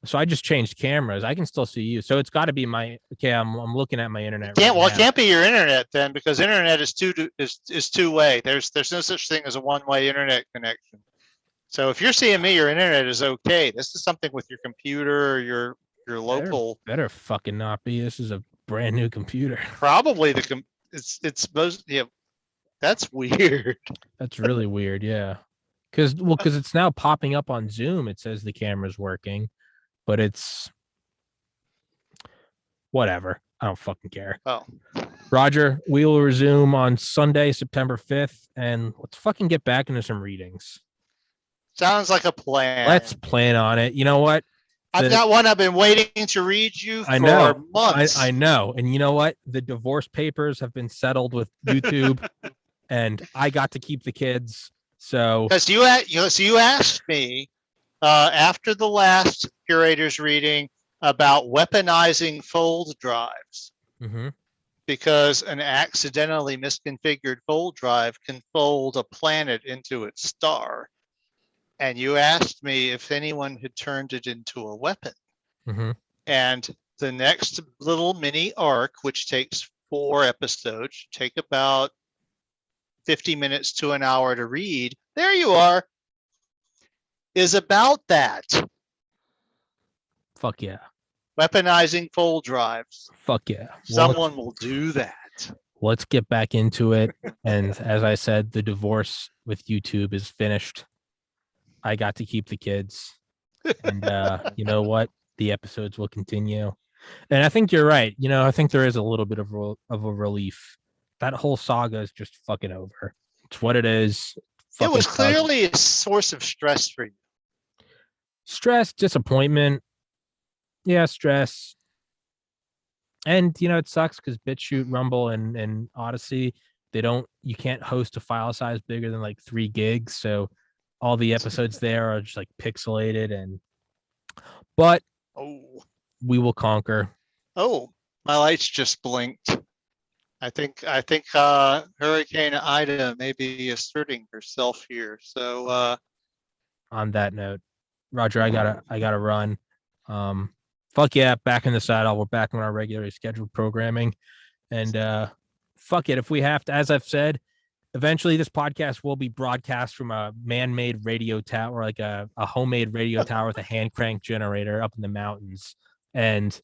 So I just changed cameras. I can still see you. So it's got to be my. Okay, I'm looking at my internet. It can't be your internet then, because internet is two way. There's no such thing as a one-way internet connection. So if you're seeing me, your internet is okay. This is something with your computer or your local. Better fucking not be. This is a brand new computer. Probably it's supposed. Yeah, that's weird. That's really weird. Yeah, because it's now popping up on Zoom. It says the camera's working, but it's whatever. I don't fucking care. Oh, Roger, we will resume on Sunday, September 5th, and let's fucking get back into some readings. Sounds like a plan. Let's plan on it. You know what? I've got one I've been waiting to read you for months. I know. And you know what? The divorce papers have been settled with YouTube and I got to keep the kids. So because you asked me after the last curator's reading about weaponizing fold drives. Mm-hmm. Because an accidentally misconfigured fold drive can fold a planet into its star. And you asked me if anyone had turned it into a weapon. Mm-hmm. And the next little mini arc, which takes 4 episodes, take about 50 minutes to an hour to read, there you are, is about that. Fuck yeah. Weaponizing fold drives. Fuck yeah. Someone will do that. Let's get back into it. And as I said, the divorce with YouTube is finished. I got to keep the kids. And you know what? The episodes will continue. And I think you're right. I think there is a little bit of a relief. That whole saga is just fucking over. It's what it is. It was clearly a source of stress for you. Stress, disappointment. Yeah, stress. And it sucks because BitChute, Rumble, and Odyssey, you can't host a file size bigger than like 3 gigs. So all the episodes there are just like pixelated, but Oh, we will conquer. oh, my lights just blinked. I think Hurricane Ida may be asserting herself here. So On that note, Roger, I gotta run. Fuck yeah, back in the saddle. We're back on our regularly scheduled programming, and fuck it. If we have to, as I've said, eventually this podcast will be broadcast from a man-made radio tower, like a homemade radio tower with a hand crank generator up in the mountains, and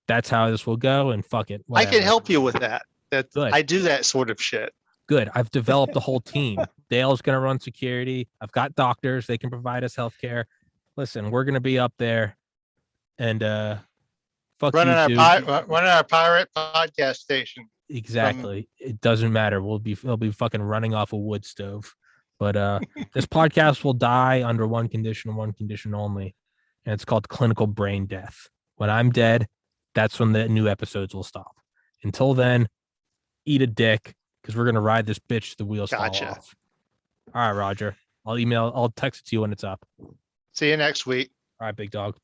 that's how this will go. And fuck it, I can whatever. help you with that. Good. I do that sort of shit. Good. I've developed a whole team. Dale's going to run security. I've got doctors. They can provide us healthcare. Listen, we're going to be up there, and fuck Running you, our pirate podcast station. Exactly. It doesn't matter. We'll be fucking running off a wood stove. But this podcast will die under one condition and one condition only. And it's called clinical brain death. When I'm dead, that's when the new episodes will stop. Until then, eat a dick, because we're gonna ride this bitch to the wheels fall off. All right, Roger. I'll text it to you when it's up. See you next week. All right, big dog.